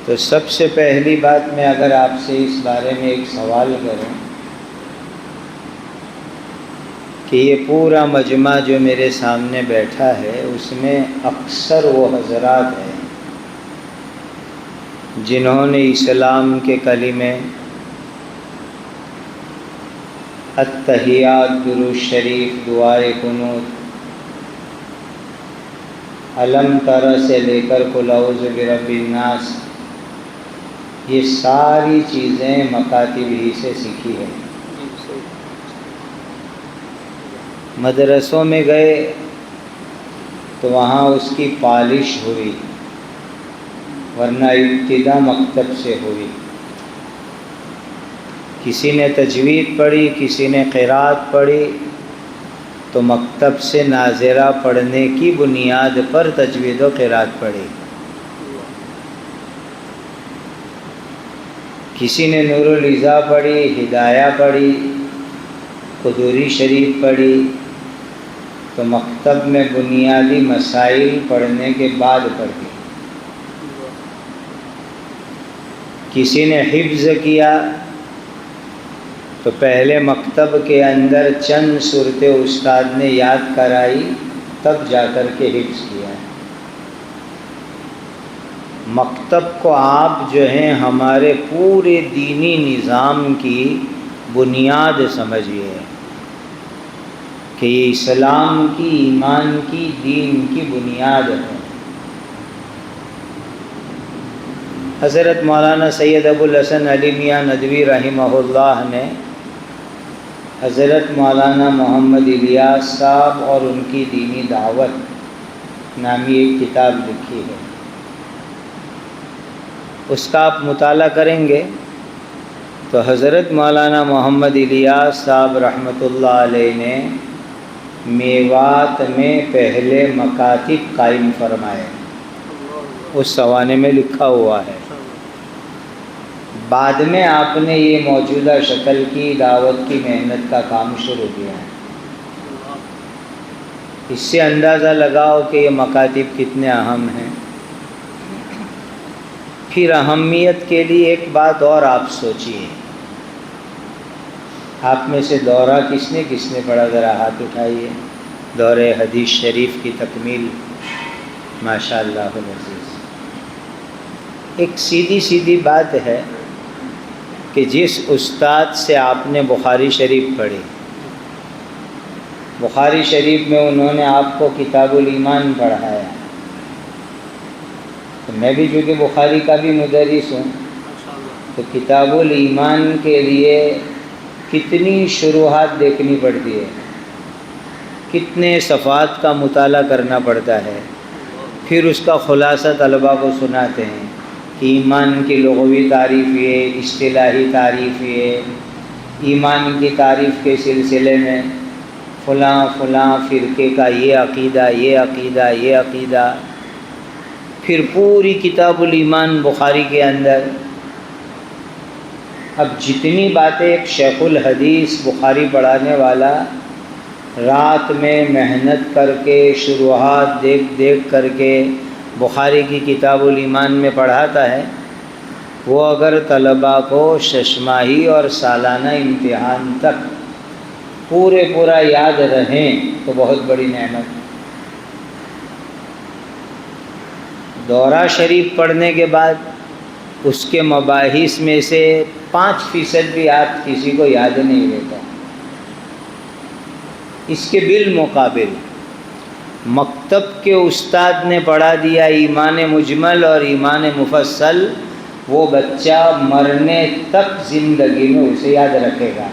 تو سب سے پہلی بات میں اگر آپ سے اس بارے میں ایک سوال کروں کہ یہ پورا مجمع جو میرے سامنے بیٹھا ہے اس میں اکثر وہ حضرات ہیں جنہوں نے اسلام کے کلمے التحیات، درود شریف، دعائے قنوت، الم تر سے لے کر قل اعوذ برب الناس، یہ ساری چیزیں مکاتب ہی سے سیکھی ہے۔ مدرسوں میں گئے تو وہاں اس کی پالش ہوئی، ورنہ ابتدا مکتب سے ہوئی۔ کسی نے تجوید پڑھی، کسی نے قرات پڑھی، تو مکتب سے ناظرہ پڑھنے کی بنیاد پر تجوید و قرات پڑھی۔ کسی نے نور العزا پڑھی، ہدایہ پڑھی، قدوری شریف پڑھی، تو مکتب میں بنیادی مسائل پڑھنے کے بعد پڑھی۔ کسی نے حفظ کیا تو پہلے مکتب کے اندر چند صورتیں استاد نے یاد کرائی، تب جا کر کے حفظ کیا۔ مکتب کو آپ جو ہیں ہمارے پورے دینی نظام کی بنیاد سمجھیے کہ یہ اسلام کی، ایمان کی، دین کی بنیاد ہے۔ حضرت مولانا سید ابو الحسن علی میاں ندوی رحمہ اللہ نے حضرت مولانا محمد الیاس صاحب اور ان کی دینی دعوت نامی ایک کتاب لکھی ہے۔ اس کا آپ مطالعہ کریں گے تو حضرت مولانا محمد الیاس صاحب رحمۃ اللہ علیہ نے میوات میں پہلے مکاتب قائم فرمائے، اس سوانے میں لکھا ہوا ہے۔ بعد میں آپ نے یہ موجودہ شکل کی دعوت کی محنت کا کام شروع کیا ہے۔ اس سے اندازہ لگاؤ کہ یہ مکاتب کتنے اہم ہیں۔ پھر اہمیت کے لیے ایک بات اور آپ سوچئے، آپ میں سے دورہ کس نے پڑھا؟ ذرا ہاتھ اٹھائیے۔ دورہ حدیث شریف کی تکمیل، ماشاء اللہ العزیز۔ ایک سیدھی بات ہے کہ جس استاد سے آپ نے بخاری شریف پڑھی، بخاری شریف میں انہوں نے آپ کو کتاب الایمان پڑھایا، تو میں بھی چونکہ بخاری کا بھی مدرس ہوں تو کتاب الایمان کے لیے کتنی شروحات دیکھنی پڑتی ہے، کتنے صفحات کا مطالعہ کرنا پڑتا ہے، پھر اس کا خلاصہ طلباء کو سناتے ہیں کہ ایمان کی لغوی تعریف یہ، اصطلاحی تعریف یہ، ایمان کی تعریف کے سلسلے میں فلاں فرقے کا یہ عقیدہ، یہ عقیدہ، یہ عقیدہ، پھر پوری کتاب الایمان بخاری کے اندر۔ اب جتنی باتیں ایک شیخ الحدیث بخاری پڑھانے والا رات میں محنت کر کے شروحات دیکھ کر کے بخاری کی کتاب الایمان میں پڑھاتا ہے، وہ اگر طلباء کو ششماہی اور سالانہ امتحان تک پورا یاد رہیں تو بہت بڑی نعمت۔ دورہ شریف پڑھنے کے بعد اس کے مباحث میں سے 5% بھی آپ کسی کو یاد نہیں رہتا۔ اس کے بالمقابل مکتب کے استاد نے پڑھا دیا ایمان مجمل اور ایمان مفصل، وہ بچہ مرنے تک زندگی میں اسے یاد رکھے گا۔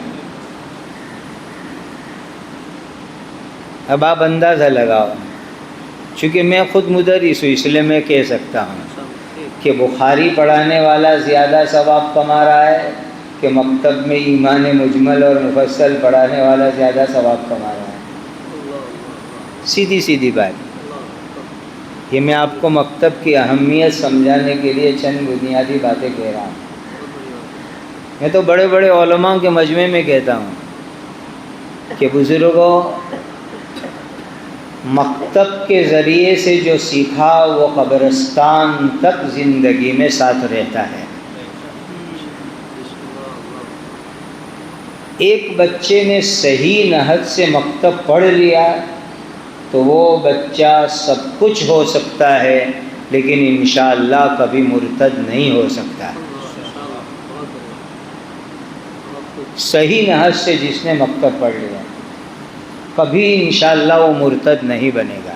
اب آپ اندازہ لگاؤ، چونکہ میں خود مدرس ہوں اس لیے میں کہہ سکتا ہوں کہ بخاری پڑھانے والا زیادہ ثواب کما رہا ہے کہ مکتب میں ایمان مجمل اور مفصل پڑھانے والا زیادہ ثواب کما رہا ہے۔ سیدھی بات، یہ میں آپ کو مکتب کی اہمیت سمجھانے کے لیے چند بنیادی باتیں کہہ رہا ہوں۔ میں تو بڑے علماء کے مجمع میں کہتا ہوں کہ بزرگوں، مکتب کے ذریعے سے جو سیکھا وہ قبرستان تک زندگی میں ساتھ رہتا ہے۔ ایک بچے نے صحیح نہج سے مکتب پڑھ لیا تو وہ بچہ سب کچھ ہو سکتا ہے، لیکن انشاءاللہ کبھی مرتد نہیں ہو سکتا۔ صحیح نہج سے جس نے مکتب پڑھ لیا کبھی انشاءاللہ وہ مرتد نہیں بنے گا۔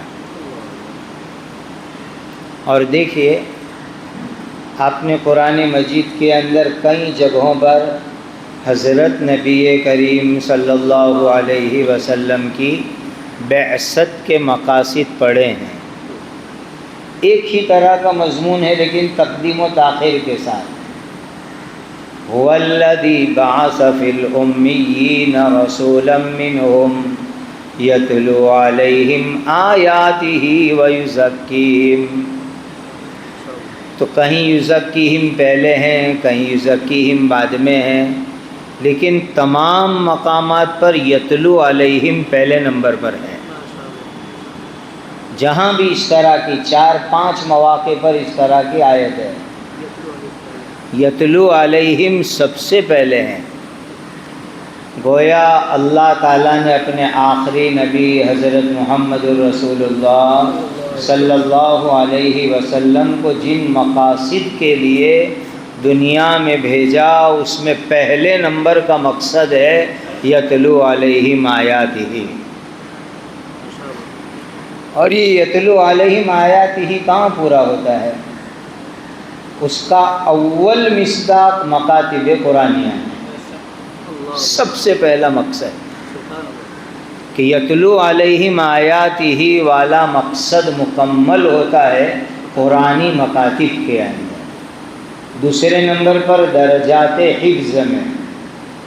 اور دیکھیے، آپ نے قرآن مجید کے اندر کئی جگہوں پر حضرت نبی کریم صلی اللہ علیہ وسلم کی بعثت کے مقاصد پڑھے ہیں۔ ایک ہی طرح کا مضمون ہے لیکن تقدیم و تاخیر کے ساتھ۔ هو الذی بعث فی الامیین رسولا منہم یتلو علیہم آیاتہ ویزکیہم۔ تو کہیں یزکیہم پہلے ہیں، کہیں یزکیہم بعد میں ہیں، لیکن تمام مقامات پر یتلو علیہم پہلے نمبر پر ہے۔ جہاں بھی اس طرح کی 4-5 مواقع پر اس طرح کی آیت ہے، یتلو علیہم سب سے پہلے ہیں۔ گویا اللہ تعالیٰ نے اپنے آخری نبی حضرت محمد الرسول اللہ صلی اللہ علیہ وسلم کو جن مقاصد کے لیے دنیا میں بھیجا، اس میں پہلے نمبر کا مقصد ہے یتلو علیہم آیاتہ۔ اور یہ یتلو علیہم آیاتہ کہاں پورا ہوتا ہے؟ اس کا اول مصداق مکاتب قرآنیہ ہے۔ سب سے پہلا مقصد کہ یتلو علیہم آیاتہ والا مقصد مکمل ہوتا ہے قرآنی مکاتب کے اندر۔ دوسرے نمبر پر درجات حفظ میں،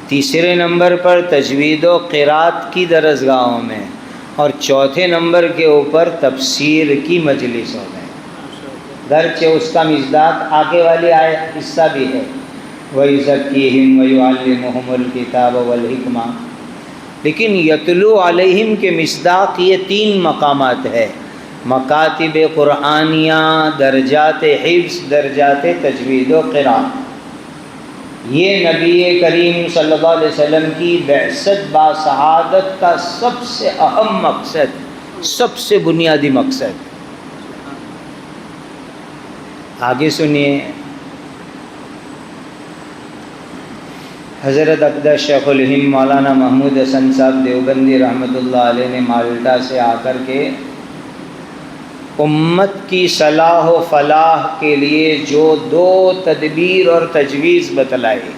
تیسرے نمبر پر تجوید و قرات کی درسگاہوں میں، اور چوتھے نمبر کے اوپر تفسیر کی مجلسوں میں۔ گرچہ اس کا مصداق آگے والی آیت حصہ بھی ہے، وَيُزَكِّيهِمْ وَيُعَلِّمُهُمُ الْكِتَابَ وَالْحِكْمَةَ، لیکن یتلو علیہم کے مصداق یہ 3 مقامات ہے: مکاتب قرآنیہ، درجات حفظ، درجات تجوید و قرات۔ یہ نبی کریم صلی اللہ علیہ وسلم کی بعثت با سعادت کا سب سے اہم مقصد، سب سے بنیادی مقصد۔ آگے سنیے، حضرت اقدس شیخ الہند مولانا محمود حسن صاحب دیوبندی رحمۃ اللہ علیہ نے مالٹا سے آ کر کے امت کی صلاح و فلاح کے لیے جو 2 تدبیر اور تجویز بتلائی،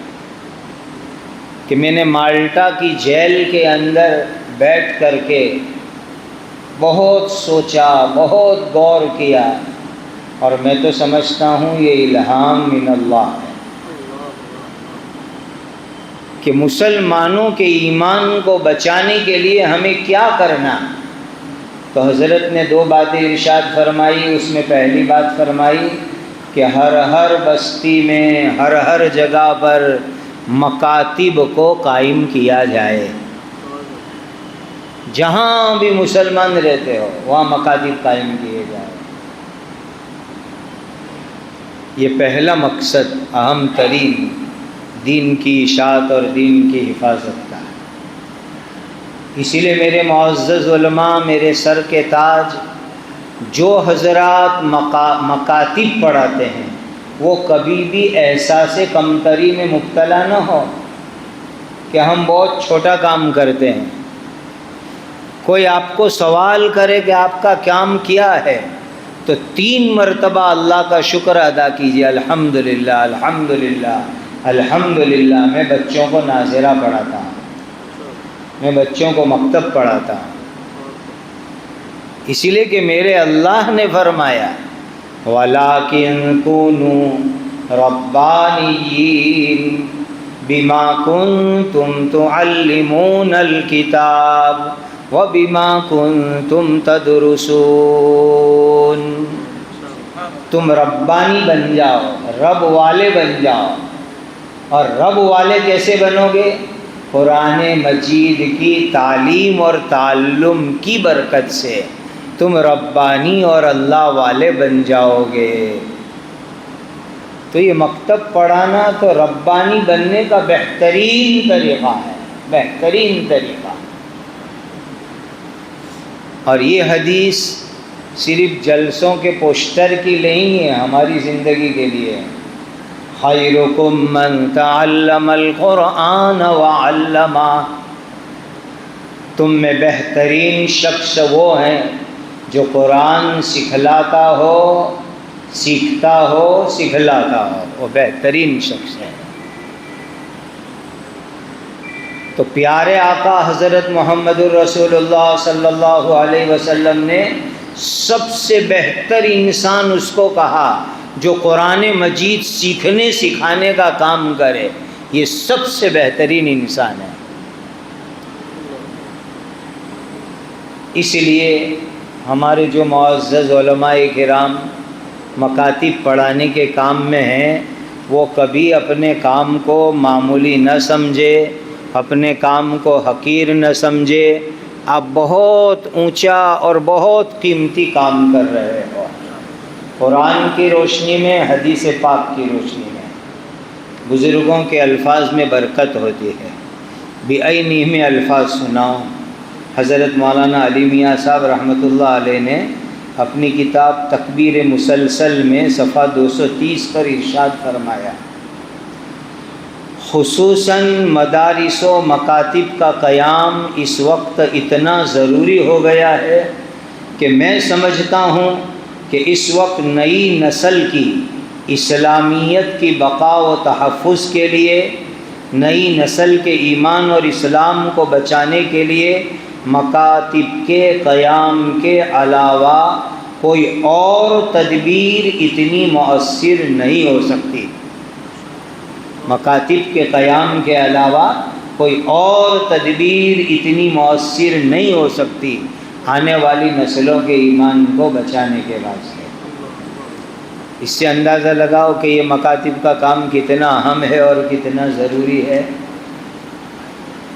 کہ میں نے مالٹا کی جیل کے اندر بیٹھ کر کے بہت سوچا، بہت غور کیا، اور میں تو سمجھتا ہوں یہ الہام من اللہ ہے کہ مسلمانوں کے ایمان کو بچانے کے لیے ہمیں کیا کرنا۔ تو حضرت نے 2 باتیں ارشاد فرمائی۔ اس میں پہلی بات فرمائی کہ ہر بستی میں، ہر جگہ پر مکاتب کو قائم کیا جائے۔ جہاں بھی مسلمان رہتے ہو وہاں مکاتب قائم کیے جائے۔ یہ پہلا مقصد اہم ترین دین کی اشاعت اور دین کی حفاظت کا ہے۔ اسی لیے میرے معزز علماء، میرے سر کے تاج، جو حضرات مکاتب پڑھاتے ہیں وہ کبھی بھی احساس کمتری میں مبتلا نہ ہو کہ ہم بہت چھوٹا کام کرتے ہیں۔ کوئی آپ کو سوال کرے کہ آپ کا کام کیا ہے تو 3 مرتبہ اللہ کا شکر ادا کیجیے، الحمدللہ الحمدللہ الحمدللہ۔ میں بچوں کو ناظرہ پڑھاتا ہوں، میں بچوں کو مکتب پڑھاتا ہوں، اسی لیے کہ میرے اللہ نے فرمایا وَلَٰكِن كُونُوا رَبَّانِيِّينَ بِمَا كُنتُمْ تُعَلِّمُونَ الْكِتَابَ وَبِمَا كُنتُمْ تَدْرُسُونَ۔ تم ربانی بن جاؤ، رب والے بن جاؤ۔ اور رب والے کیسے بنو گے؟ قرآن مجید کی تعلیم اور تعلم کی برکت سے، تم ربانی اور اللہ والے بن جاؤ گے۔ تو یہ مکتب پڑھانا تو ربانی بننے کا بہترین طریقہ ہے، بہترین طریقہ۔ اور یہ حدیث صرف جلسوں کے پوسٹر کی نہیں ہے، ہماری زندگی کے لیے۔ خیرکم من تعلم القرآن وعلمہ، تم میں بہترین شخص وہ ہیں جو قرآن سکھلاتا ہو، سیکھتا ہو، سکھلاتا ہو، وہ بہترین شخص ہے۔ تو پیارے آقا حضرت محمد الرسول اللہ صلی اللہ علیہ وسلم نے سب سے بہتر انسان اس کو کہا جو قرآن مجید سیکھنے سکھانے کا کام کرے، یہ سب سے بہترین انسان ہے۔ اس لیے ہمارے جو معزز علماء کرام مکاتب پڑھانے کے کام میں ہیں، وہ کبھی اپنے کام کو معمولی نہ سمجھے، اپنے کام کو حقیر نہ سمجھے۔ آپ بہت اونچا اور بہت قیمتی کام کر رہے ہو، قرآن کی روشنی میں، حدیث پاک کی روشنی میں، بزرگوں کے الفاظ میں برکت ہوتی ہے۔ بعینی میں الفاظ سناؤں، حضرت مولانا علی میاں صاحب رحمۃ اللہ علیہ نے اپنی کتاب تکبیر مسلسل میں صفحہ 230 پر ارشاد فرمایا، خصوصاً مدارس و مکاتب کا قیام اس وقت اتنا ضروری ہو گیا ہے کہ میں سمجھتا ہوں کہ اس وقت نئی نسل کی اسلامیت کی بقا و تحفظ کے لیے، نئی نسل کے ایمان اور اسلام کو بچانے کے لیے مکاتب کے قیام کے علاوہ کوئی اور تدبیر اتنی مؤثر نہیں ہو سکتی۔ مکاتب کے قیام کے علاوہ کوئی اور تدبیر اتنی مؤثر نہیں ہو سکتی آنے والی نسلوں کے ایمان کو بچانے کے واسطے۔ اس سے اندازہ لگاؤ کہ یہ مکاتب کا کام کتنا اہم ہے اور کتنا ضروری ہے۔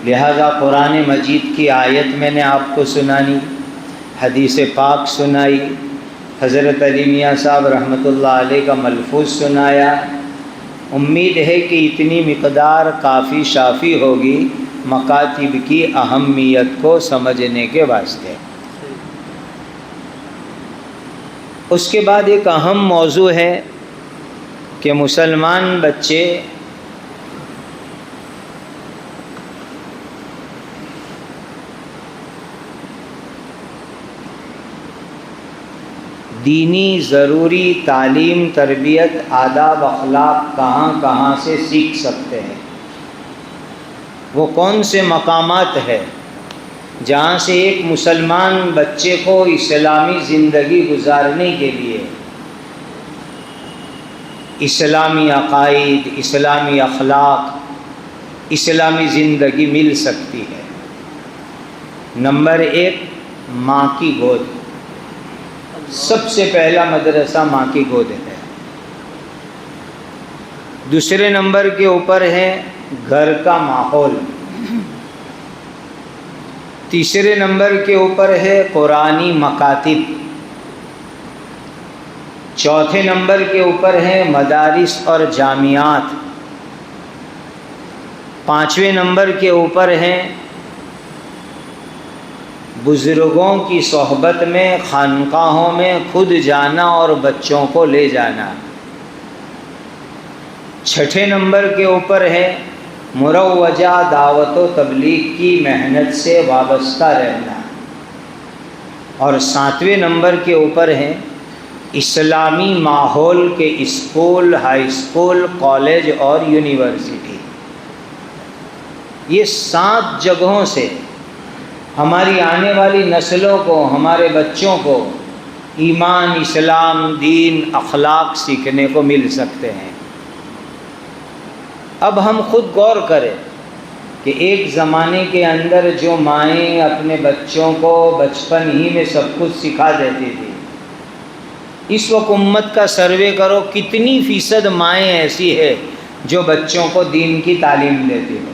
لہذا قرآن مجید کی آیت میں نے آپ کو سنانی، حدیث پاک سنائی، حضرت علی میاں صاحب رحمۃ اللہ علیہ کا ملفوظ سنایا۔ امید ہے کہ اتنی مقدار کافی شافی ہوگی مکاتب کی اہمیت کو سمجھنے کے واسطے۔ اس کے بعد ایک اہم موضوع ہے کہ مسلمان بچے دینی ضروری تعلیم، تربیت، آداب، اخلاق کہاں سے سیکھ سکتے ہیں، وہ کون سے مقامات ہیں جہاں سے ایک مسلمان بچے کو اسلامی زندگی گزارنے کے لیے اسلامی عقائد، اسلامی اخلاق، اسلامی زندگی مل سکتی ہے۔ نمبر 1، ماں کی گود۔ سب سے پہلا مدرسہ ماں کی گود ہے۔ دوسرے نمبر کے اوپر ہے گھر کا ماحول۔ تیسرے نمبر کے اوپر ہے قرآنی مکاتب۔ چوتھے نمبر کے اوپر ہے مدارس اور جامعات۔ پانچویں نمبر کے اوپر ہے بزرگوں کی صحبت میں خانقاہوں میں خود جانا اور بچوں کو لے جانا۔ چھٹے نمبر کے اوپر ہے مروجہ دعوت و تبلیغ کی محنت سے وابستہ رہنا۔ اور ساتویں نمبر کے اوپر ہے اسلامی ماحول کے اسکول، ہائی اسکول، کالج اور یونیورسٹی۔ یہ 7 جگہوں سے ہماری آنے والی نسلوں کو، ہمارے بچوں کو ایمان، اسلام، دین، اخلاق سیکھنے کو مل سکتے ہیں۔ اب ہم خود غور کریں کہ ایک زمانے کے اندر جو مائیں اپنے بچوں کو بچپن ہی میں سب کچھ سکھا دیتی تھی، اس وقت امت کا سروے کرو کتنی فیصد مائیں ایسی ہے جو بچوں کو دین کی تعلیم دیتی ہو۔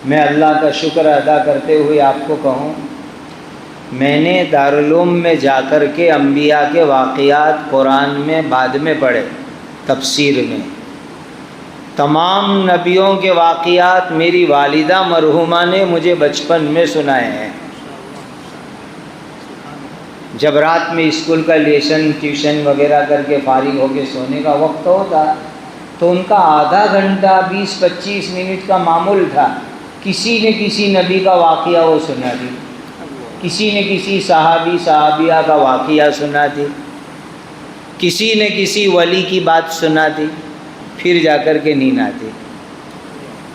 میں اللہ کا شکر ادا کرتے ہوئے آپ کو کہوں میں نے دارالعلوم میں جا کر کے انبیاء کے واقعات قرآن میں بعد میں پڑھے، تفسیر میں۔ تمام نبیوں کے واقعات میری والدہ مرحومہ نے مجھے بچپن میں سنائے ہیں۔ جب رات میں اسکول کا لیسن ٹیوشن وغیرہ کر کے فارغ ہو کے سونے کا وقت ہوتا تو ان کا آدھا گھنٹہ 20-25 منٹ کا معمول تھا، کسی نے کسی نبی کا واقعہ وہ سنا دی، کسی نے کسی صحابی صحابیہ کا واقعہ سنا دی، کسی نے کسی ولی کی بات سنا دی، پھر جا کر کے نیند آتی۔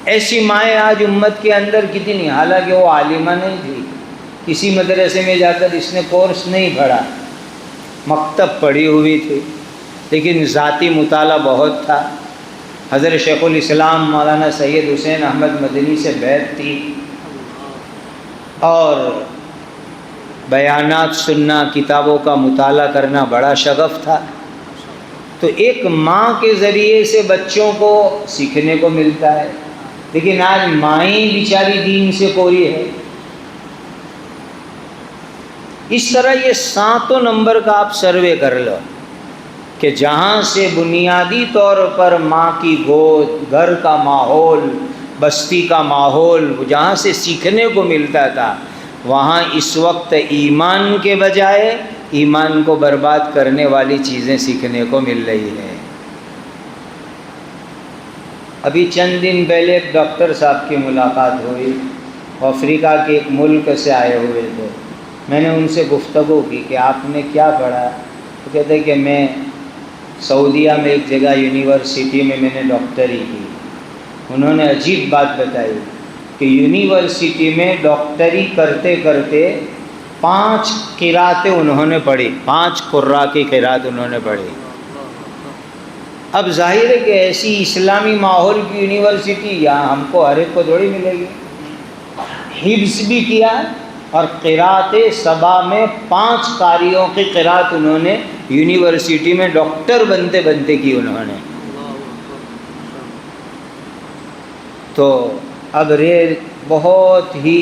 ایسی مائیں آج امت کے اندر کتنی، حالانکہ وہ عالمہ نہیں تھی، کسی مدرسے میں جا کر اس نے کورس نہیں پڑھا، مکتب پڑھی ہوئی تھی، لیکن ذاتی مطالعہ بہت تھا۔ حضرت شیخ الاسلام مولانا سید حسین احمد مدنی سے بیعت تھی، اور بیانات سننا، کتابوں کا مطالعہ کرنا بڑا شغف تھا۔ تو ایک ماں کے ذریعے سے بچوں کو سیکھنے کو ملتا ہے، لیکن آج مائیں بیچاری دین سے کوری ہے۔ اس طرح یہ 7 نمبر کا آپ سروے کر لو کہ جہاں سے بنیادی طور پر ماں کی گود، گھر کا ماحول، بستی کا ماحول جہاں سے سیکھنے کو ملتا تھا، وہاں اس وقت ایمان کے بجائے ایمان کو برباد کرنے والی چیزیں سیکھنے کو مل رہی ہے۔ ابھی چند دن پہلے ایک ڈاکٹر صاحب کی ملاقات ہوئی، افریقہ کے ایک ملک سے آئے ہوئے تھے۔ میں نے ان سے گفتگو کی کہ آپ نے کیا پڑھا؟ وہ کہتے کہ میں سعودیہ میں ایک جگہ یونیورسٹی میں نے ڈاکٹری کی۔ انہوں نے عجیب بات بتائی کہ یونیورسٹی میں ڈاکٹری کرتے کرتے 5 قراتیں انہوں نے پڑھی، 5 قراء کی قرات انہوں نے پڑھی۔ اب ظاہر ہے کہ ایسی اسلامی ماحول کی یونیورسٹی یہاں ہم کو ہر ایک کو تھوڑی ملے گی۔ حفظ بھی کیا اور قرات 7 میں 5 قاریوں کی قرات انہوں نے یونیورسٹی میں ڈاکٹر بنتے بنتے کی انہوں نے۔ تو اب بہت ہی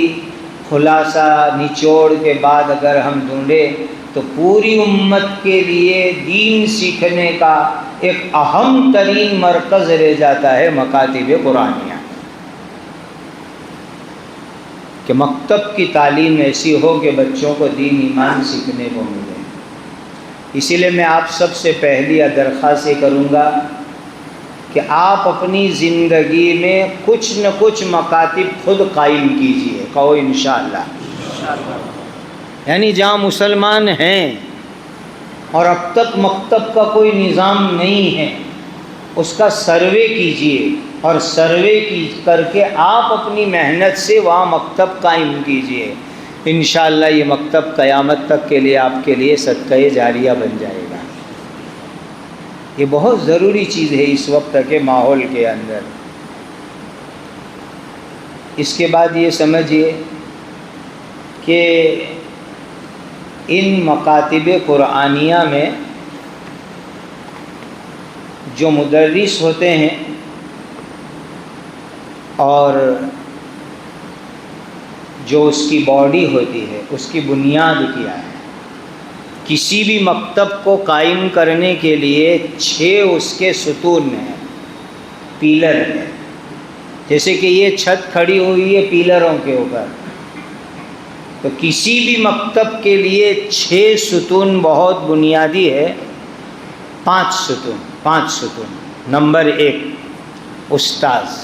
خلاصہ نچوڑ کے بعد اگر ہم ڈھونڈیں تو پوری امت کے لیے دین سیکھنے کا ایک اہم ترین مرکز رہ جاتا ہے مکاتب قرآنیہ، کہ مکتب کی تعلیم ایسی ہو کہ بچوں کو دین ایمان سیکھنے کو ملے۔ اسی لیے میں آپ سب سے پہلی درخواست کروں گا کہ آپ اپنی زندگی میں کچھ نہ کچھ مکاتب خود قائم کیجئے، کہو انشاءاللہ۔ یعنی جہاں مسلمان ہیں اور اب تک مکتب کا کوئی نظام نہیں ہے، اس کا سروے کیجئے، اور سروے کر کے آپ اپنی محنت سے وہاں مکتب قائم کیجئے۔ انشاءاللہ یہ مکتب قیامت تک کے لیے آپ کے لیے صدقہ جاریہ بن جائے گا۔ یہ بہت ضروری چیز ہے اس وقت کے ماحول کے اندر۔ اس کے بعد یہ سمجھیے کہ ان مکاتب قرآنیہ میں جو مدرس ہوتے ہیں اور جو اس کی باڈی ہوتی ہے، اس کی بنیاد کیا ہے۔ کسی بھی مکتب کو قائم کرنے کے لیے 6 اس کے ستون ہیں، پیلر ہیں۔ جیسے کہ یہ چھت کھڑی ہوئی ہے پیلروں کے اوپر، تو کسی بھی مکتب کے لیے 6 ستون بہت بنیادی ہے۔ 5 ستون۔ نمبر 1 استاذ،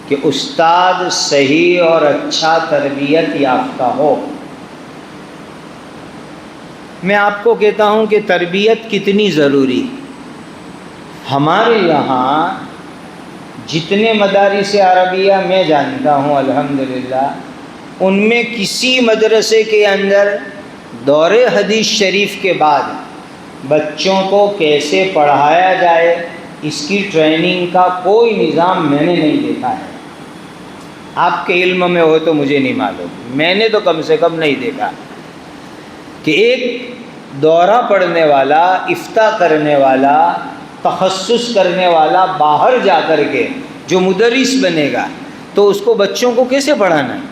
کہ استاد صحیح اور اچھا تربیت یافتہ ہو۔ میں آپ کو کہتا ہوں کہ تربیت کتنی ضروری۔ ہمارے یہاں جتنے مدارس عربیہ میں جانتا ہوں الحمدللہ، ان میں کسی مدرسے کے اندر دور حدیث شریف کے بعد بچوں کو کیسے پڑھایا جائے اس کی ٹریننگ کا کوئی نظام میں نے نہیں دیکھا ہے۔ آپ کے علم میں ہو تو مجھے نہیں معلوم، میں نے تو کم سے کم نہیں دیکھا کہ ایک دورہ پڑھنے والا، افتاء کرنے والا، تخصص کرنے والا باہر جا کر کے جو مدرس بنے گا تو اس کو بچوں کو کیسے پڑھانا ہے۔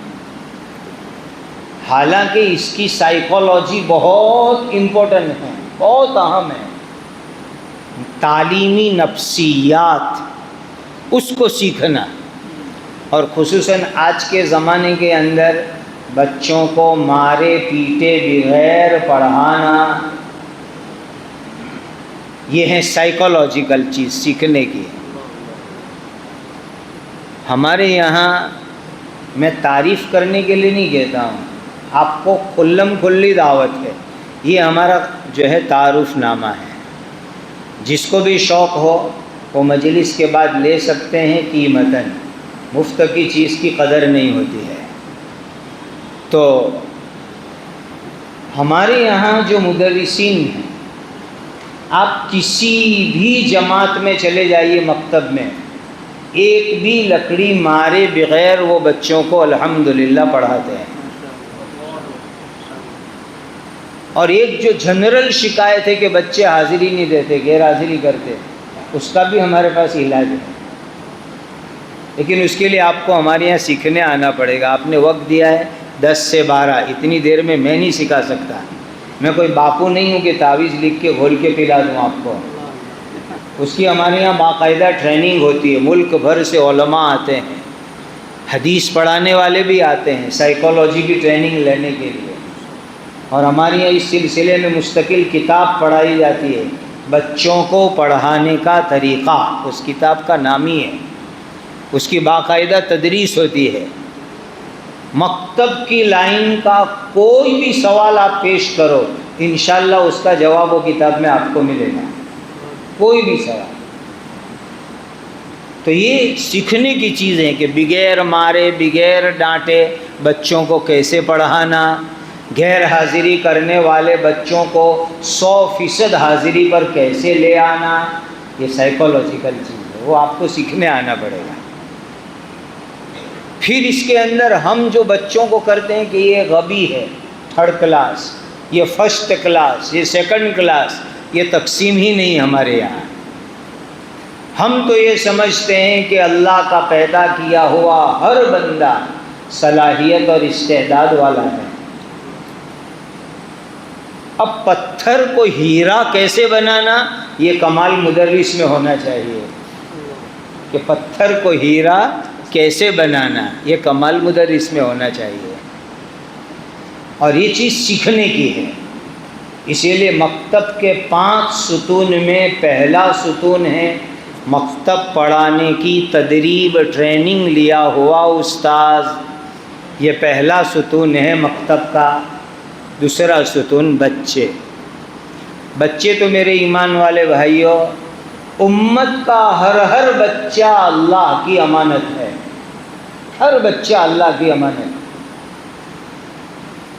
حالانکہ اس کی سائیکالوجی بہت امپورٹنٹ ہے، بہت اہم ہے۔ تعلیمی نفسیات اس کو سیکھنا، اور خصوصاً آج کے زمانے کے اندر بچوں کو مارے پیٹے بغیر پڑھانا، یہ ہے سائیکالوجیکل چیز سیکھنے کی۔ ہمارے یہاں، میں تعریف کرنے کے لیے نہیں کہتا ہوں، آپ کو کھلم کھلی دعوت ہے، یہ ہمارا جو ہے تعارف نامہ ہے، جس کو بھی شوق ہو وہ مجلس کے بعد لے سکتے ہیں قیمتاً، مفت کی چیز کی قدر نہیں ہوتی ہے۔ تو ہمارے یہاں جو مدرسین ہیں، آپ کسی بھی جماعت میں چلے جائیے، مکتب میں ایک بھی لکڑی مارے بغیر وہ بچوں کو الحمدللہ پڑھاتے ہیں۔ اور ایک جو جنرل شکایت ہے کہ بچے حاضری نہیں دیتے، غیر حاضری کرتے، اس کا بھی ہمارے پاس علاج ہے، لیکن اس کے لیے آپ کو ہمارے یہاں سیکھنے آنا پڑے گا۔ آپ نے وقت دیا ہے 10 سے 12، اتنی دیر میں نہیں سکھا سکتا، میں کوئی باپو نہیں ہوں کہ تعویذ لکھ کے گھول کے پلا دوں آپ کو۔ اس کی ہمارے یہاں باقاعدہ ٹریننگ ہوتی ہے، ملک بھر سے علماء آتے ہیں، حدیث پڑھانے والے بھی آتے ہیں سائیکالوجی کی ٹریننگ لینے کے لیے، اور ہمارے یہاں اس سلسلے میں مستقل کتاب پڑھائی جاتی ہے، بچوں کو پڑھانے کا طریقہ، اس کتاب کا نام ہی ہے، اس کی باقاعدہ تدریس ہوتی ہے۔ مکتب کی لائن کا کوئی بھی سوال آپ پیش کرو، انشاءاللہ اس کا جواب وہ کتاب میں آپ کو ملے گا، کوئی بھی سوال۔ تو یہ سیکھنے کی چیز ہے کہ بغیر مارے بغیر ڈانٹے بچوں کو کیسے پڑھانا، غیر حاضری کرنے والے بچوں کو 100% حاضری پر کیسے لے آنا، یہ سائیکالوجیکل چیز ہے، وہ آپ کو سیکھنے آنا پڑے گا۔ پھر اس کے اندر ہم جو بچوں کو کرتے ہیں کہ یہ غبی ہے، 3rd کلاس، یہ 1st کلاس، یہ 2nd کلاس، یہ تقسیم ہی نہیں ہمارے یہاں۔ ہم تو یہ سمجھتے ہیں کہ اللہ کا پیدا کیا ہوا ہر بندہ صلاحیت اور استعداد والا ہے۔ اب پتھر کو ہیرا کیسے بنانا، یہ کمال مدرس میں ہونا چاہیے، کہ پتھر کو ہیرا کیسے بنانا، یہ کمال مدرس میں ہونا چاہیے، اور یہ چیز سیکھنے کی ہے۔ اسی لیے مکتب کے 5 ستون میں پہلا ستون ہے مکتب پڑھانے کی تدریب، ٹریننگ لیا ہوا استاذ، یہ پہلا ستون ہے مکتب کا۔ دوسرا ستون بچے۔ بچے تو میرے ایمان والے بھائیوں، امت کا ہر بچہ اللہ کی امانت ہے، ہر بچہ اللہ کی امانت۔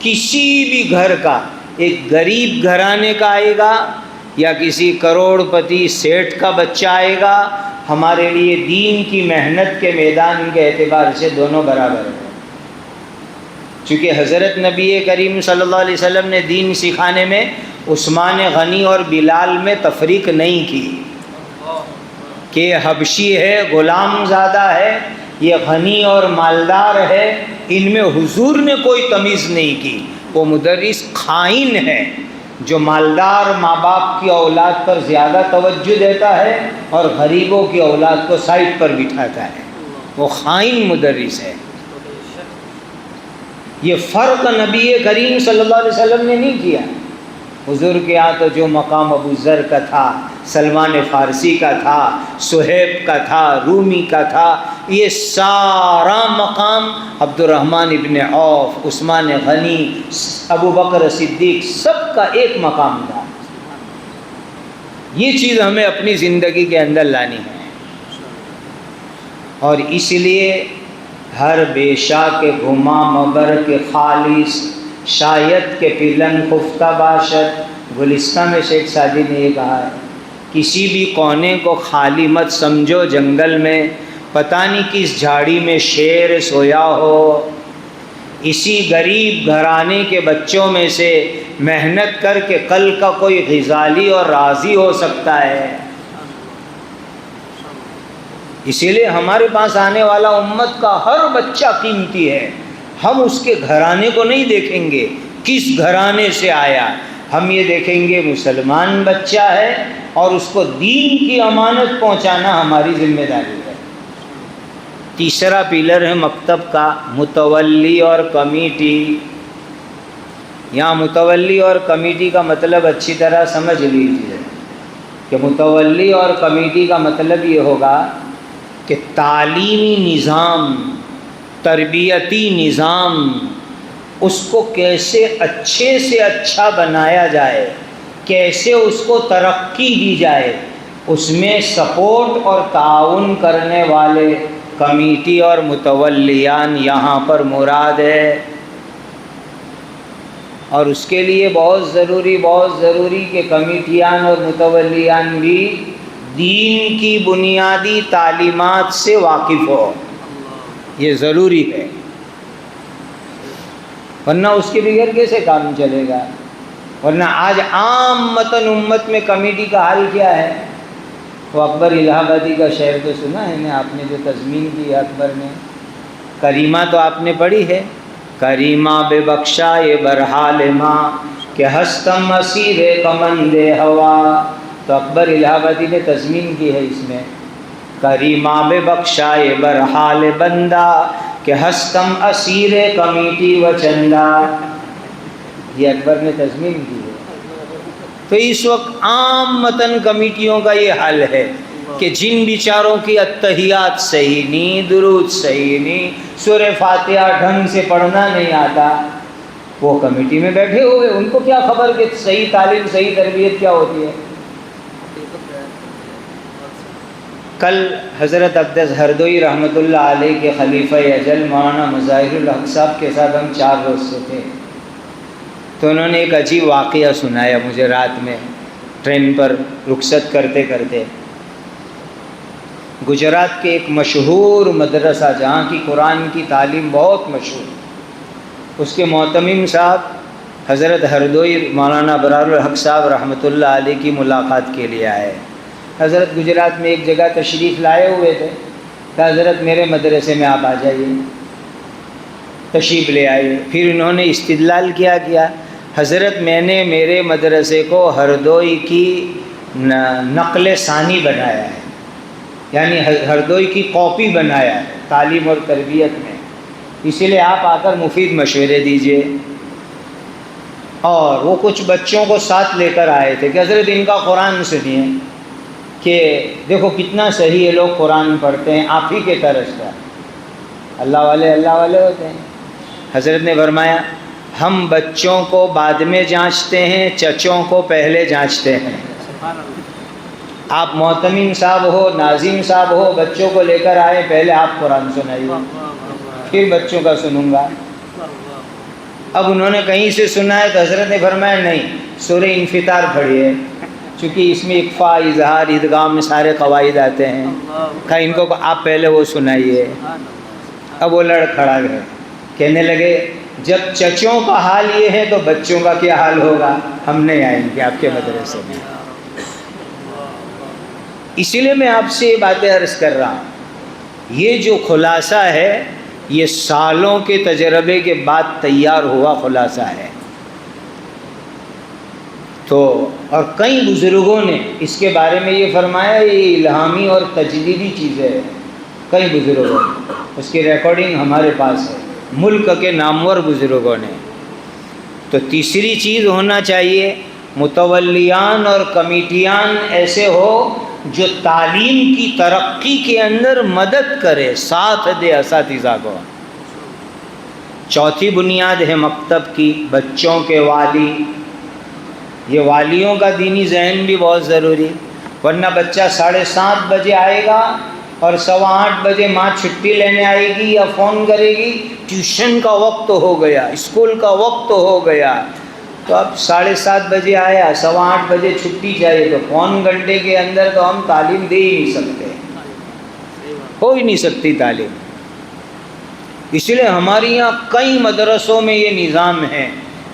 کسی بھی گھر کا، ایک غریب گھرانے کا آئے گا یا کسی کروڑ پتی سیٹھ کا بچہ آئے گا، ہمارے لیے دین کی محنت کے میدان کے اعتبار سے دونوں برابر ہیں۔ چونکہ حضرت نبی کریم صلی اللہ علیہ وسلم نے دین سکھانے میں عثمان غنی اور بلال میں تفریق نہیں کی کہ یہ حبشی ہے، غلام زادہ ہے، یہ غنی اور مالدار ہے، ان میں حضور نے کوئی تمیز نہیں کی۔ وہ مدرس خائن ہے جو مالدار ماں باپ کی اولاد پر زیادہ توجہ دیتا ہے اور غریبوں کی اولاد کو سائڈ پر بٹھاتا ہے، وہ خائن مدرس ہے۔ یہ فرق نبی کریم صلی اللہ علیہ وسلم نے نہیں کیا۔ حضور کے یہاں تو جو مقام ابو ذر کا تھا، سلمان فارسی کا تھا، صہیب کا تھا، رومی کا تھا، یہ سارا مقام عبد الرحمن ابن عوف، عثمان غنی، ابو بکر صدیق، سب کا ایک مقام تھا۔ یہ چیز ہمیں اپنی زندگی کے اندر لانی ہے، اور اس لیے ہر بیشا کے گھما مبر کے خالص، شاید کے پلنگ خفتہ باشد۔ گلستان میں شیخ سعدی نے یہ کہا ہے، کسی بھی کونے کو خالی مت سمجھو، جنگل میں پتہ نہیں کس جھاڑی میں شیر سویا ہو۔ اسی غریب گھرانے کے بچوں میں سے محنت کر کے کل کا کوئی غزالی اور رازی ہو سکتا ہے۔ اسی لیے ہمارے پاس آنے والا امت کا ہر بچہ قیمتی ہے، ہم اس کے گھرانے کو نہیں دیکھیں گے کس گھرانے سے آیا، ہم یہ دیکھیں گے مسلمان بچہ ہے اور اس کو دین کی امانت پہنچانا ہماری ذمہ داری ہے۔ تیسرا پلر ہے مکتب کا متولی اور کمیٹی۔ یہاں متولی اور کمیٹی کا مطلب اچھی طرح سمجھ لیجیے کہ متولی اور کمیٹی کا مطلب یہ ہوگا کہ تعلیمی نظام، تربیتی نظام، اس کو کیسے اچھے سے اچھا بنایا جائے، کیسے اس کو ترقی دی جائے، اس میں سپورٹ اور تعاون کرنے والے کمیٹی اور متولیان یہاں پر مراد ہے۔ اور اس کے لیے بہت ضروری کہ کمیٹیان اور متولیان بھی دین کی بنیادی تعلیمات سے واقف ہو، یہ ضروری ہے، ورنہ اس کے بغیر کیسے کام چلے گا؟ ورنہ آج عامتاً امت میں کمیٹی کا حال کیا ہے؟ وہ اکبر الہ آبادی کا شعر تو سنا ہے نا آپ نے، جو تضمین کی ہے اکبر نے، کریمہ تو آپ نے پڑھی ہے، کریمہ بے بخشائے برحال ماں کہ ہستم اسیر کمند ہوا، تو اکبر الہ آبادی نے تضمین کی ہے اس میں، کریمہ بے بخشائے برحال بندہ کہ ہستم اسیر کمیٹی و چندہ، یہ اکبر نے تضمین کی ہے۔ تو اس وقت عامتاً کمیٹیوں کا یہ حال ہے کہ جن بیچاروں کی اتحیات صحیح نہیں، درود صحیح نہیں، سورہ فاتحہ ڈھنگ سے پڑھنا نہیں آتا، وہ کمیٹی میں بیٹھے ہوئے، ان کو کیا خبر کہ صحیح تعلیم، صحیح تربیت کیا ہوتی ہے۔ کل حضرت اقدس ہردوئی رحمۃ اللہ علیہ کے خلیفہ اجل مولانا مظاہر الحق صاحب کے ساتھ ہم 4 روز سے تھے، تو انہوں نے ایک عجیب واقعہ سنایا مجھے رات میں ٹرین پر رخصت کرتے کرتے۔ گجرات کے ایک مشہور مدرسہ جہاں کی قرآن کی تعلیم بہت مشہور، اس کے معتمم صاحب حضرت ہردوئی مولانا ابرار الحق صاحب رحمۃ اللہ علیہ کی ملاقات کے لیے آئے۔ حضرت گجرات میں ایک جگہ تشریف لائے ہوئے تھے، کہ حضرت میرے مدرسے میں آپ آ جائیے، تشریف لے آئے۔ پھر انہوں نے استدلال کیا حضرت میں نے میرے مدرسے کو ہردوئی کی نقل ثانی بنایا ہے، یعنی ہردوئی کی کاپی بنایا ہے تعلیم اور تربیت میں، اسی لیے آپ آ کر مفید مشورے دیجئے۔ اور وہ کچھ بچوں کو ساتھ لے کر آئے تھے کہ حضرت ان کا قرآن سنیے، کہ دیکھو کتنا صحیح یہ لوگ قرآن پڑھتے ہیں، آپ ہی کے طرز کا، اللہ والے ہوتے ہیں۔ حضرت نے فرمایا ہم بچوں کو بعد میں جانچتے ہیں، چچوں کو پہلے جانچتے ہیں۔ آپ معتمم صاحب ہو، ناظم صاحب ہو، بچوں کو لے کر آئے، پہلے آپ قرآن سنائیے، پھر بچوں کا سنوں گا۔ اب انہوں نے کہیں سے سنا ہے تو حضرت نے فرمایا نہیں، سورہ انفطار پڑھیے، چونکہ اس میں اقفا، اظہار، ادغام میں سارے قواعد آتے ہیں، کہا ان کو آپ پہلے وہ سنائیے۔ اب وہ لڑ کھڑا گئے، کہنے لگے جب چچوں کا حال یہ ہے تو بچوں کا کیا حال ہوگا، ہم نہیں آئیں گے آپ کے مدرسے میں۔ اسی لیے میں آپ سے یہ باتیں عرض کر رہا ہوں، یہ جو خلاصہ ہے یہ سالوں کے تجربے کے بعد تیار ہوا خلاصہ ہے۔ تو اور کئی بزرگوں نے اس کے بارے میں یہ فرمایا، یہ الہامی اور تجدیدی چیزیں ہیں، کئی بزرگوں نے، اس کی ریکارڈنگ ہمارے پاس ہے، ملک کے نامور بزرگوں نے۔ تو تیسری چیز ہونا چاہیے متولیان اور کمیٹیان ایسے ہو جو تعلیم کی ترقی کے اندر مدد کرے، ساتھ دے اساتذہ کو۔ چوتھی بنیاد ہے مکتب کی، بچوں کے والی۔ یہ والیوں کا دینی ذہن بھی بہت ضروری، ورنہ بچہ 7:30 بجے آئے گا اور 8:15 بجے ماں چھٹی لینے آئے گی یا فون کرے گی ٹیوشن کا وقت ہو گیا، اسکول کا وقت ہو گیا، تو اب 7:30 بجے آیا، 8:15 بجے چھٹی چاہیے، تو پون گھنٹے کے اندر تو ہم تعلیم دے ہی نہیں سکتے، ہو ہی نہیں سکتی تعلیم۔ اس لیے ہمارے یہاں کئی مدرسوں میں یہ نظام ہے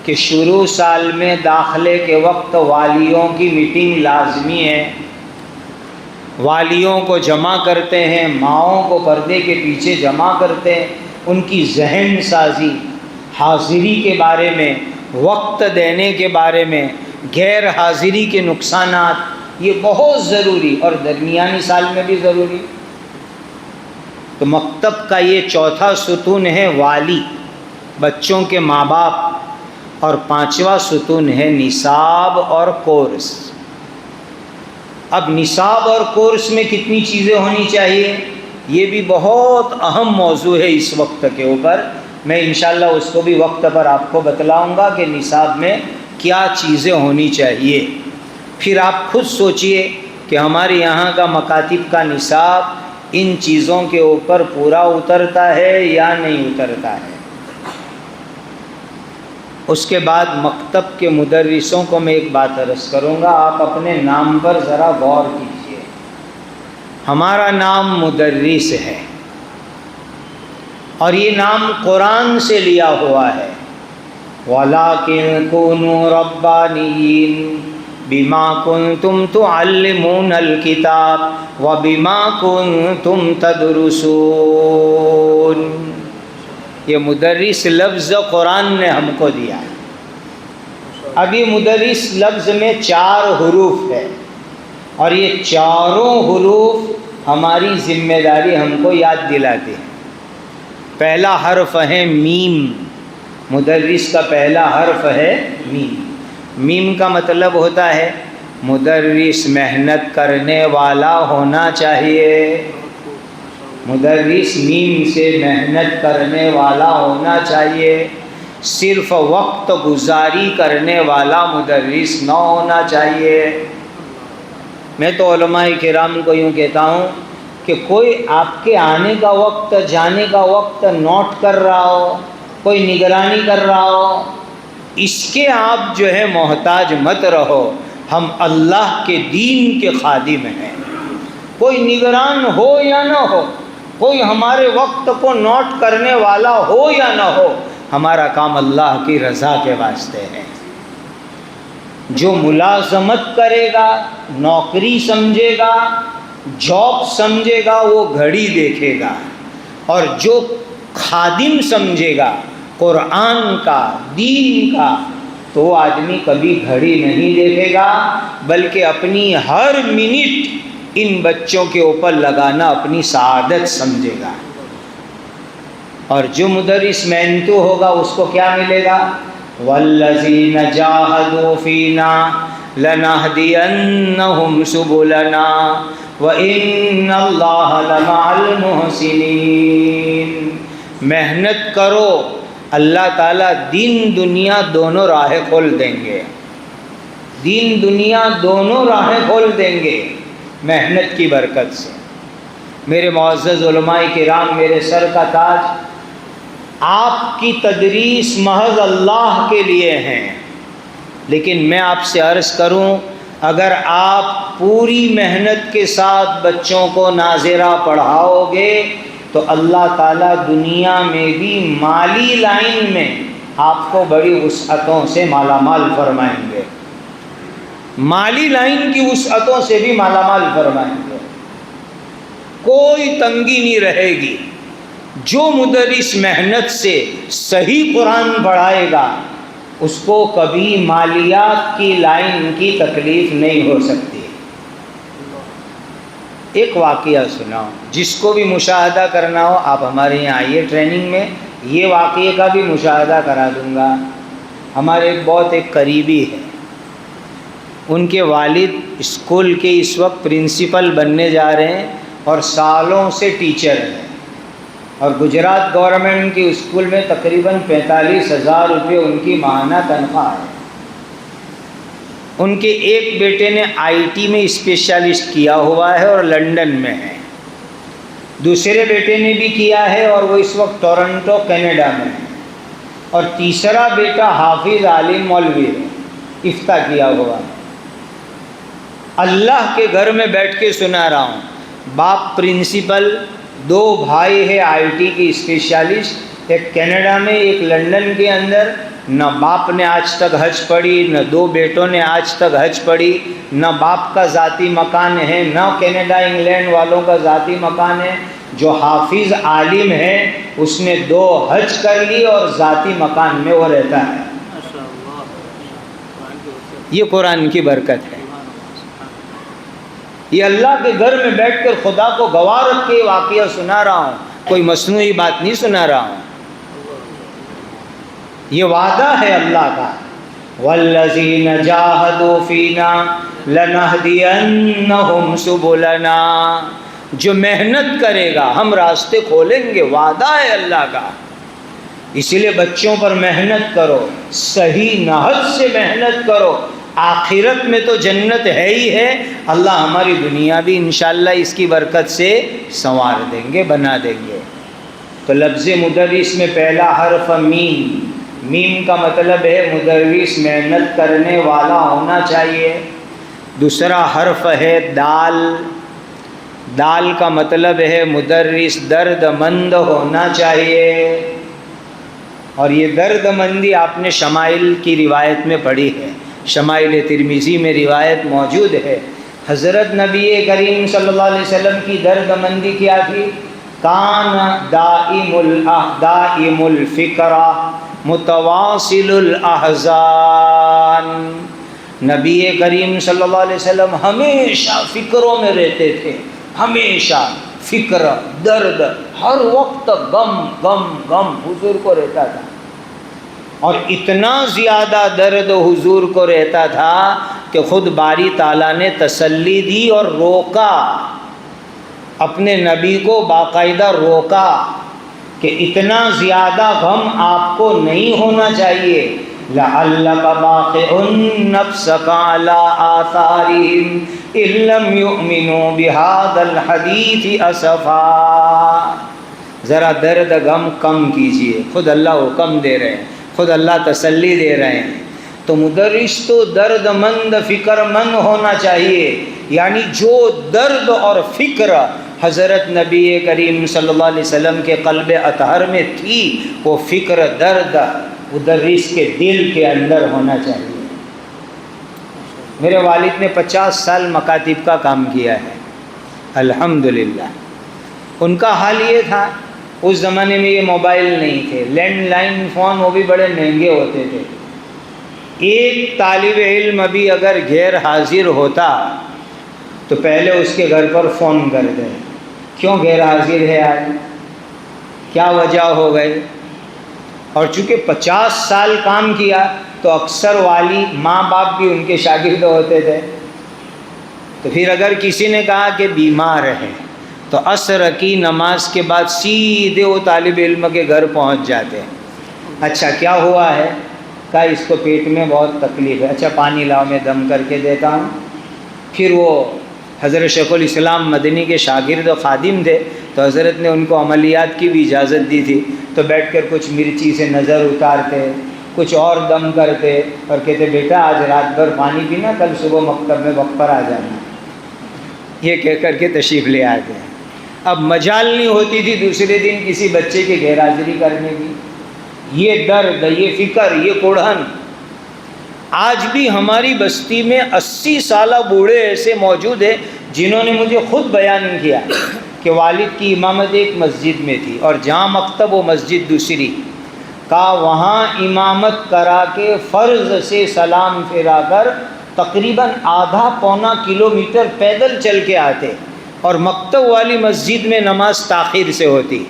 کہ شروع سال میں داخلے کے وقت والیوں کی میٹنگ لازمی ہے، والیوں کو جمع کرتے ہیں، ماؤں کو پردے کے پیچھے جمع کرتے ہیں، ان کی ذہن سازی، حاضری کے بارے میں، وقت دینے کے بارے میں، غیر حاضری کے نقصانات، یہ بہت ضروری، اور درمیانی سال میں بھی ضروری۔ تو مکتب کا یہ چوتھا ستون ہے والی، بچوں کے ماں باپ، اور پانچواں ستون ہے نصاب اور کورس۔ اب نصاب اور کورس میں کتنی چیزیں ہونی چاہیے، یہ بھی بہت اہم موضوع ہے اس وقت کے اوپر۔ میں انشاءاللہ اس کو بھی وقت پر آپ کو بتلاؤں گا کہ نصاب میں کیا چیزیں ہونی چاہیے۔ پھر آپ خود سوچئے کہ ہمارے یہاں کا مکاتب کا نصاب ان چیزوں کے اوپر پورا اترتا ہے یا نہیں اترتا ہے۔ اس کے بعد مکتب کے مدرسوں کو میں ایک بات عرض کروں گا، آپ اپنے نام پر ذرا غور کیجئے۔ ہمارا نام مدرس ہے، اور یہ نام قرآن سے لیا ہوا ہے، وَلَٰكِن كُونُوا رَبَّانِيِّينَ بِمَا كُنتُمْ تُعَلِّمُونَ الْكِتَابَ وَبِمَا كُنتُمْ تَدْرُسُونَ۔ یہ مدرس لفظ قرآن نے ہم کو دیا ہے۔ اب یہ مدرس لفظ میں 4 حروف ہے، اور یہ چاروں حروف ہماری ذمہ داری ہم کو یاد دلاتے ہیں۔ پہلا حرف ہے میم، مدرس کا پہلا حرف ہے میم۔ میم کا مطلب ہوتا ہے مدرس محنت کرنے والا ہونا چاہیے، مدرس میم سے محنت کرنے والا ہونا چاہیے، صرف وقت گزاری کرنے والا مدرس نہ ہونا چاہیے۔ میں تو علماء کرام کو یوں کہتا ہوں کہ کوئی آپ کے آنے کا وقت جانے کا وقت نوٹ کر رہا ہو، کوئی نگرانی کر رہا ہو، اس کے آپ جو ہے محتاج مت رہو۔ ہم اللہ کے دین کے خادم ہیں، کوئی نگران ہو یا نہ ہو، کوئی ہمارے وقت کو نوٹ کرنے والا ہو یا نہ ہو، ہمارا کام اللہ کی رضا کے واسطے ہے۔ جو ملازمت کرے گا، نوکری سمجھے گا، جاب سمجھے گا، وہ گھڑی دیکھے گا، اور جو خادم سمجھے گا قرآن کا، دین کا، تو وہ آدمی کبھی گھڑی نہیں دیکھے گا، بلکہ اپنی ہر منٹ ان بچوں کے اوپر لگانا اپنی سعادت سمجھے گا۔ اور جو مدرس محنتو ہوگا اس کو کیا ملے گا؟ وَالَّذِينَ جَاهَدُوا فِينَا لَنَهْدِيَنَّهُمْ سُبُلَنَا وَإِنَّ اللَّهَ لَمَعَ الْمُحْسِنِينَ۔ محنت کرو، اللہ تعالیٰ دین دنیا دونوں راہیں کھول دیں گے، دین دنیا دونوں راہیں کھول دیں گے محنت کی برکت سے۔ میرے معزز علماء کرام، میرے سر کا تاج، آپ کی تدریس محض اللہ کے لیے ہیں، لیکن میں آپ سے عرض کروں، اگر آپ پوری محنت کے ساتھ بچوں کو ناظرہ پڑھاؤ گے تو اللہ تعالیٰ دنیا میں بھی مالی لائن میں آپ کو بڑی وسعتوں سے مالا مال فرمائیں گے، مالی لائن کی وسعتوں سے بھی مالا مال فرمائیں گے، کوئی تنگی نہیں رہے گی۔ جو مدرس محنت سے صحیح قرآن پڑھائے گا اس کو کبھی مالیات کی لائن کی تکلیف نہیں ہو سکتی۔ ایک واقعہ سناؤ، جس کو بھی مشاہدہ کرنا ہو آپ ہمارے یہاں آئیے ٹریننگ میں، یہ واقعے کا بھی مشاہدہ کرا دوں گا۔ ہمارے ایک قریبی ہے، ان کے والد اسکول کے اس وقت پرنسپل بننے جا رہے ہیں اور سالوں سے ٹیچر ہیں، اور گجرات گورنمنٹ کی اسکول میں تقریباً 45,000 روپے ان کی ماہانہ تنخواہ ہے۔ ان کے ایک بیٹے نے آئی ٹی میں اسپیشلسٹ کیا ہوا ہے اور لنڈن میں ہے، دوسرے بیٹے نے بھی کیا ہے اور وہ اس وقت ٹورنٹو کینیڈا میں ہے، اور تیسرا بیٹا حافظ عالم مولوی ہے، افتاء کیا ہوا ہے۔ اللہ کے گھر میں بیٹھ کے سنا رہا ہوں، باپ پرنسپل، 2 بھائی ہے آئی ٹی کی اسپیشلسٹ، ایک کینیڈا میں ایک لنڈن کے اندر۔ نہ باپ نے آج تک حج پڑھی، نہ 2 بیٹوں نے آج تک حج پڑھی، نہ باپ کا ذاتی مکان ہے، نہ کینیڈا انگلینڈ والوں کا ذاتی مکان ہے۔ جو حافظ عالم ہے اس نے 2 حج کر لی اور ذاتی مکان میں وہ رہتا ہے۔ یہ قرآن کی برکت ہے۔ یہ اللہ کے گھر میں بیٹھ کر خدا کو گواہ رکھ کے واقعہ سنا رہا ہوں، کوئی مصنوعی بات نہیں سنا رہا ہوں۔ یہ وعدہ ہے اللہ کا، والذین جاہدوا فینا لنہدینہم سبلنا، جو محنت کرے گا ہم راستے کھولیں گے، وعدہ ہے اللہ کا۔ اسی لیے بچوں پر محنت کرو، صحیح نہج سے محنت کرو، آخرت میں تو جنت ہے ہی ہے، اللہ ہماری دنیا بھی انشاءاللہ اس کی برکت سے سنوار دیں گے، بنا دیں گے۔ تو لفظ مدرس میں پہلا حرف میم، میم کا مطلب ہے مدرس محنت کرنے والا ہونا چاہیے۔ دوسرا حرف ہے دال، دال کا مطلب ہے مدرس درد مند ہونا چاہیے۔ اور یہ درد مندی آپ نے شمائل کی روایت میں پڑھی ہے، شمائل ترمذی میں روایت موجود ہے۔ حضرت نبی کریم صلی اللہ علیہ وسلم کی درد مندی کیا تھی؟ کان دائم الفکرہ متواصل الاحزان، نبی کریم صلی اللہ علیہ وسلم ہمیشہ فکروں میں رہتے تھے، ہمیشہ فکر، درد، ہر وقت غم غم غم حضور کو رہتا تھا۔ اور اتنا زیادہ درد حضور کو رہتا تھا کہ خود باری تعالیٰ نے تسلی دی اور روکا، اپنے نبی کو باقاعدہ روکا کہ اتنا زیادہ غم آپ کو نہیں ہونا چاہیے۔ لَعَلَّكَ بَاخِعٌ نَفْسَكَ عَلَىٰ آثَارِهِمْ إِن لَّمْ يُؤْمِنُوا بِهَٰذَا الْحَدِيثِ أَسَفًا، ذرا درد غم کم کیجئے، خود اللہ حکم دے رہے ہیں، خود اللہ تسلی دے رہے ہیں۔ تو مدرس تو درد مند فکر مند ہونا چاہیے، یعنی جو درد اور فکر حضرت نبی کریم صلی اللہ علیہ وسلم کے قلب اطہر میں تھی، وہ فکر درد مدرس کے دل کے اندر ہونا چاہیے۔ میرے والد نے 50 سال مکاتب کا کام کیا ہے الحمدللہ۔ ان کا حال یہ تھا، اس زمانے میں یہ موبائل نہیں تھے، لینڈ لائن فون وہ بھی بڑے مہنگے ہوتے تھے۔ ایک طالب علم ابھی اگر غیر حاضر ہوتا تو پہلے اس کے گھر پر فون کر دیں، کیوں غیر حاضر ہے آج، کیا وجہ ہو گئی۔ اور چونکہ 50 سال کام کیا تو اکثر والی ماں باپ بھی ان کے شاگرد ہوتے تھے، تو پھر اگر کسی نے کہا کہ بیمار ہے تو عصر کی نماز کے بعد سیدھے وہ طالب علم کے گھر پہنچ جاتے ہیں۔ اچھا کیا ہوا ہے؟ کہا اس کو پیٹ میں بہت تکلیف ہے، اچھا پانی لاؤ میں دم کر کے دیتا ہوں۔ پھر وہ حضرت شیخ الاسلام مدنی کے شاگرد و خادم تھے، تو حضرت نے ان کو عملیات کی بھی اجازت دی تھی، تو بیٹھ کر کچھ مرچی سے نظر اتارتے، کچھ اور دم کرتے اور کہتے بیٹا آج رات بھر پانی پینا، کل صبح مکتب میں وقت پر آ جانا، یہ کہہ کر کے تشریف لے آتے ہیں۔ اب مجال نہیں ہوتی تھی دوسرے دن کسی بچے کی غیر حاضری کرنے کی۔ یہ درد، یہ فکر، یہ کوڑھن آج بھی ہماری بستی میں 80 سالہ بوڑھے ایسے موجود ہیں جنہوں نے مجھے خود بیان کیا کہ والد کی امامت ایک مسجد میں تھی اور جہاں مکتب وہ مسجد دوسری، کہا وہاں امامت کرا کے فرض سے سلام پھیرا کر تقریباً آدھا پونا کلومیٹر پیدل چل کے آتے، اور مکتب والی مسجد میں نماز تاخیر سے ہوتی،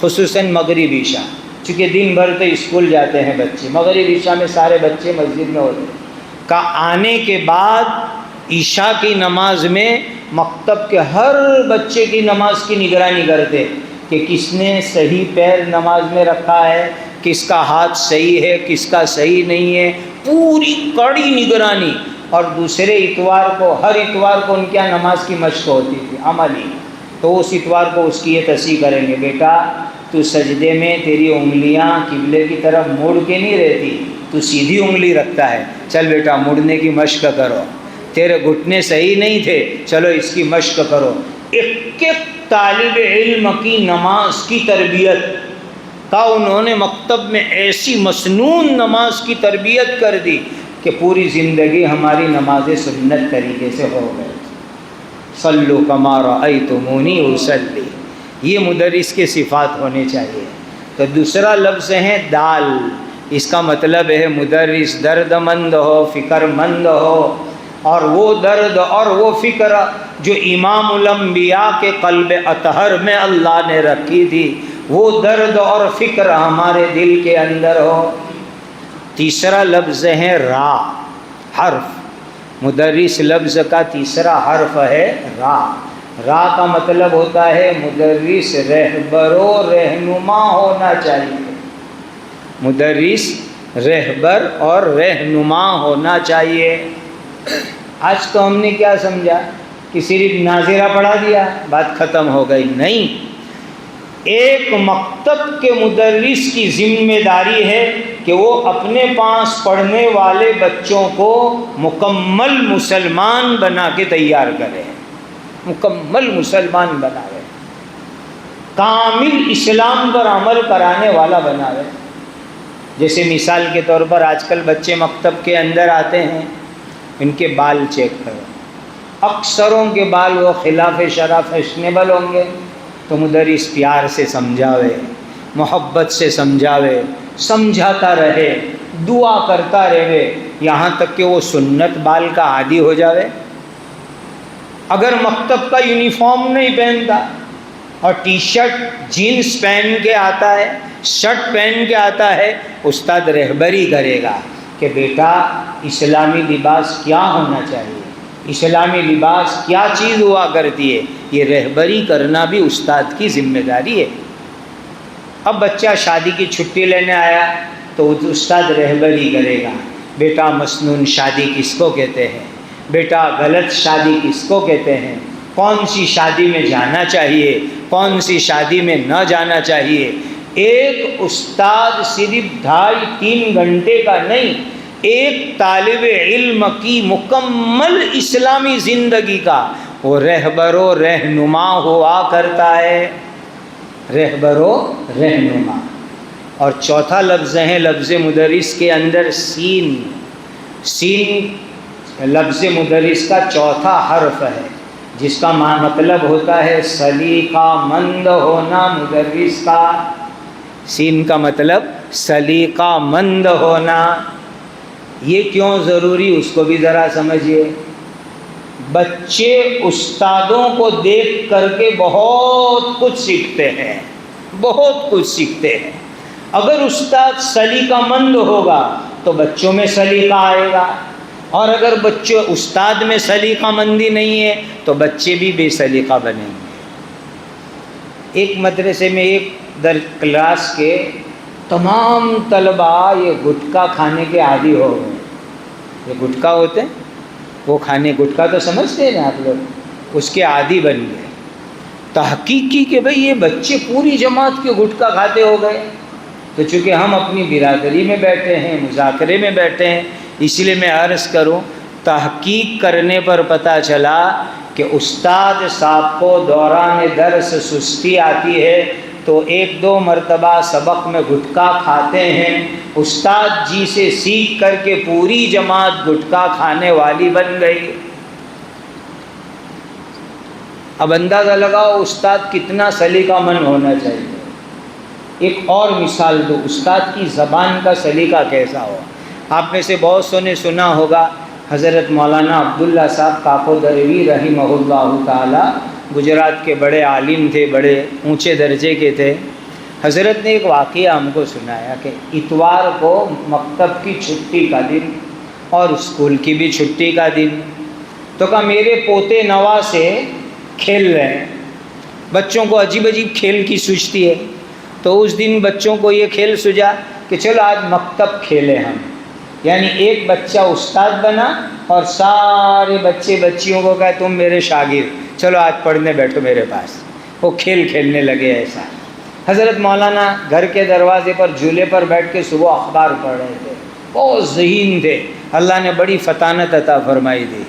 خصوصاً مغرب عشاء، چونکہ دن بھر تو اسکول جاتے ہیں بچے، مغرب عشاء میں سارے بچے مسجد میں ہوتے۔ کا آنے کے بعد عشاء کی نماز میں مکتب کے ہر بچے کی نماز کی نگرانی کرتے کہ کس نے صحیح پیر نماز میں رکھا ہے، کس کا ہاتھ صحیح ہے، کس کا صحیح نہیں ہے، پوری کڑی نگرانی۔ اور دوسرے اتوار کو، ہر اتوار کو ان کے یہاں نماز کی مشق ہوتی تھی عملی، تو اس اتوار کو اس کی یہ تصحیح کریں گے، بیٹا تو سجدے میں تیری انگلیاں قبلے کی طرف مڑ کے نہیں رہتی، تو سیدھی انگلی رکھتا ہے، چل بیٹا مڑنے کی مشق کرو، تیرے گھٹنے صحیح نہیں تھے، چلو اس کی مشق کرو۔ ایک ایک طالب علم کی نماز کی تربیت کا انہوں نے مکتب میں ایسی مسنون نماز کی تربیت کر دی کہ پوری زندگی ہماری نماز سنت طریقے سے ہو گئی۔ صلو کما رأیتمونی اصلی، یہ مدرس کے صفات ہونے چاہیے۔ تو دوسرا لفظ ہے دال، اس کا مطلب ہے مدرس درد مند ہو، فکر مند ہو، اور وہ درد اور وہ فکر جو امام الانبیاء کے قلب اطہر میں اللہ نے رکھی تھی، وہ درد اور فکر ہمارے دل کے اندر ہو۔ تیسرا لفظ ہے را، حرف، مدرس لفظ کا تیسرا حرف ہے را۔ را کا مطلب ہوتا ہے مدرس رہبر و رہنما ہونا چاہیے، مدرس رہبر اور رہنما ہونا چاہیے۔ آج تو ہم نے کیا سمجھا کہ صرف ناظرہ پڑھا دیا، بات ختم ہو گئی۔ نہیں، ایک مکتب کے مدرس کی ذمہ داری ہے کہ وہ اپنے پاس پڑھنے والے بچوں کو مکمل مسلمان بنا کے تیار کرے، مکمل مسلمان بناوے، کامل اسلام پر عمل کرانے والا بناوے۔ جیسے مثال کے طور پر آج کل بچے مکتب کے اندر آتے ہیں، ان کے بال چیک کرو، اکثروں کے بال وہ خلاف شرع فیشنیبل ہوں گے، تو مدرس پیار سے سمجھاوے، محبت سے سمجھاوے، سمجھاتا رہے، دعا کرتا رہے، یہاں تک کہ وہ سنت بال کا عادی ہو جاوے۔ اگر مکتب کا یونیفارم نہیں پہنتا اور ٹی شرٹ جینس پہن کے آتا ہے، شرٹ پہن کے آتا ہے، استاد رہبری کرے گا کہ بیٹا اسلامی لباس کیا ہونا چاہیے، اسلامی لباس کیا چیز ہوا کرتی ہے، یہ رہبری کرنا بھی استاد کی ذمہ داری ہے۔ اب بچہ شادی کی چھٹی لینے آیا تو استاد رہبری کرے گا، بیٹا مسنون شادی کس کو کہتے ہیں، بیٹا غلط شادی کس کو کہتے ہیں، کون سی شادی میں جانا چاہیے، کون سی شادی میں نہ جانا چاہیے۔ ایک استاد صرف 2.5-3 گھنٹے کا نہیں، ایک طالب علم کی مکمل اسلامی زندگی کا وہ رہبر و رہنما ہوا کرتا ہے، رہبر و رہنما۔ اور چوتھا لفظ ہے لفظ مدرس کے اندر سین، سین لفظ مدرس کا چوتھا حرف ہے، جس کا مطلب ہوتا ہے سلیقہ مند ہونا مدرس کا۔ سین کا مطلب سلیقہ مند ہونا۔ یہ کیوں ضروری، اس کو بھی ذرا سمجھیے۔ بچے استادوں کو دیکھ کر کے بہت کچھ سیکھتے ہیں، بہت کچھ سیکھتے ہیں۔ اگر استاد سلیقہ مند ہوگا تو بچوں میں سلیقہ آئے گا، اور اگر بچے استاد میں سلیقہ مندی نہیں ہے تو بچے بھی بے سلیقہ بنیں گے۔ ایک مدرسے میں ایک در کلاس کے تمام طلباء یہ گٹکا کھانے کے عادی ہو گئے۔ یہ گٹکا ہوتے ہیں، وہ کھانے، گٹکا تو سمجھتے ہیں نا آپ لوگ، اس کے عادی بن گئے۔ تحقیق کی کہ بھئی یہ بچے پوری جماعت کے گٹکا کھاتے ہو گئے، تو چونکہ ہم اپنی برادری میں بیٹھے ہیں، مذاکرے میں بیٹھے ہیں، اس لیے میں عرض کروں، تحقیق کرنے پر پتہ چلا کہ استاد صاحب کو دوران درس سستی آتی ہے تو 1-2 مرتبہ سبق میں گٹکا کھاتے ہیں، استاد جی سے سیکھ کر کے پوری جماعت گٹکا کھانے والی بن گئی۔ اب اندازہ لگاؤ استاد کتنا سلیقہ مند ہونا چاہیے۔ ایک اور مثال دو، استاد کی زبان کا سلیقہ کیسا ہو۔ آپ میں سے بہت سو نے سنا ہوگا، حضرت مولانا عبداللہ صاحب کاکو دروی رحمہ اللہ تعالی گجرات کے بڑے عالم تھے، بڑے اونچے درجے کے تھے۔ حضرت نے ایک واقعہ ہم کو سنایا کہ اتوار کو مکتب کی چھٹی کا دن اور اسکول کی بھی چھٹی کا دن، تو کہا میرے پوتے نوا سے کھیل رہے ہیں، بچوں کو عجیب عجیب کھیل کی سوچتی ہے، تو اس دن بچوں کو یہ کھیل سوجا کہ چلو آج مکتب کھیلے ہم، یعنی ایک بچہ استاد بنا اور سارے بچے بچیوں کو کہا تم میرے شاگرد، چلو آج پڑھنے بیٹھو میرے پاس، وہ کھیل کھیلنے لگے۔ ایسا حضرت مولانا گھر کے دروازے پر جھولے پر بیٹھ کے صبح اخبار پڑھ رہے تھے، بہت ذہین تھے، اللہ نے بڑی فطانت عطا فرمائی تھی۔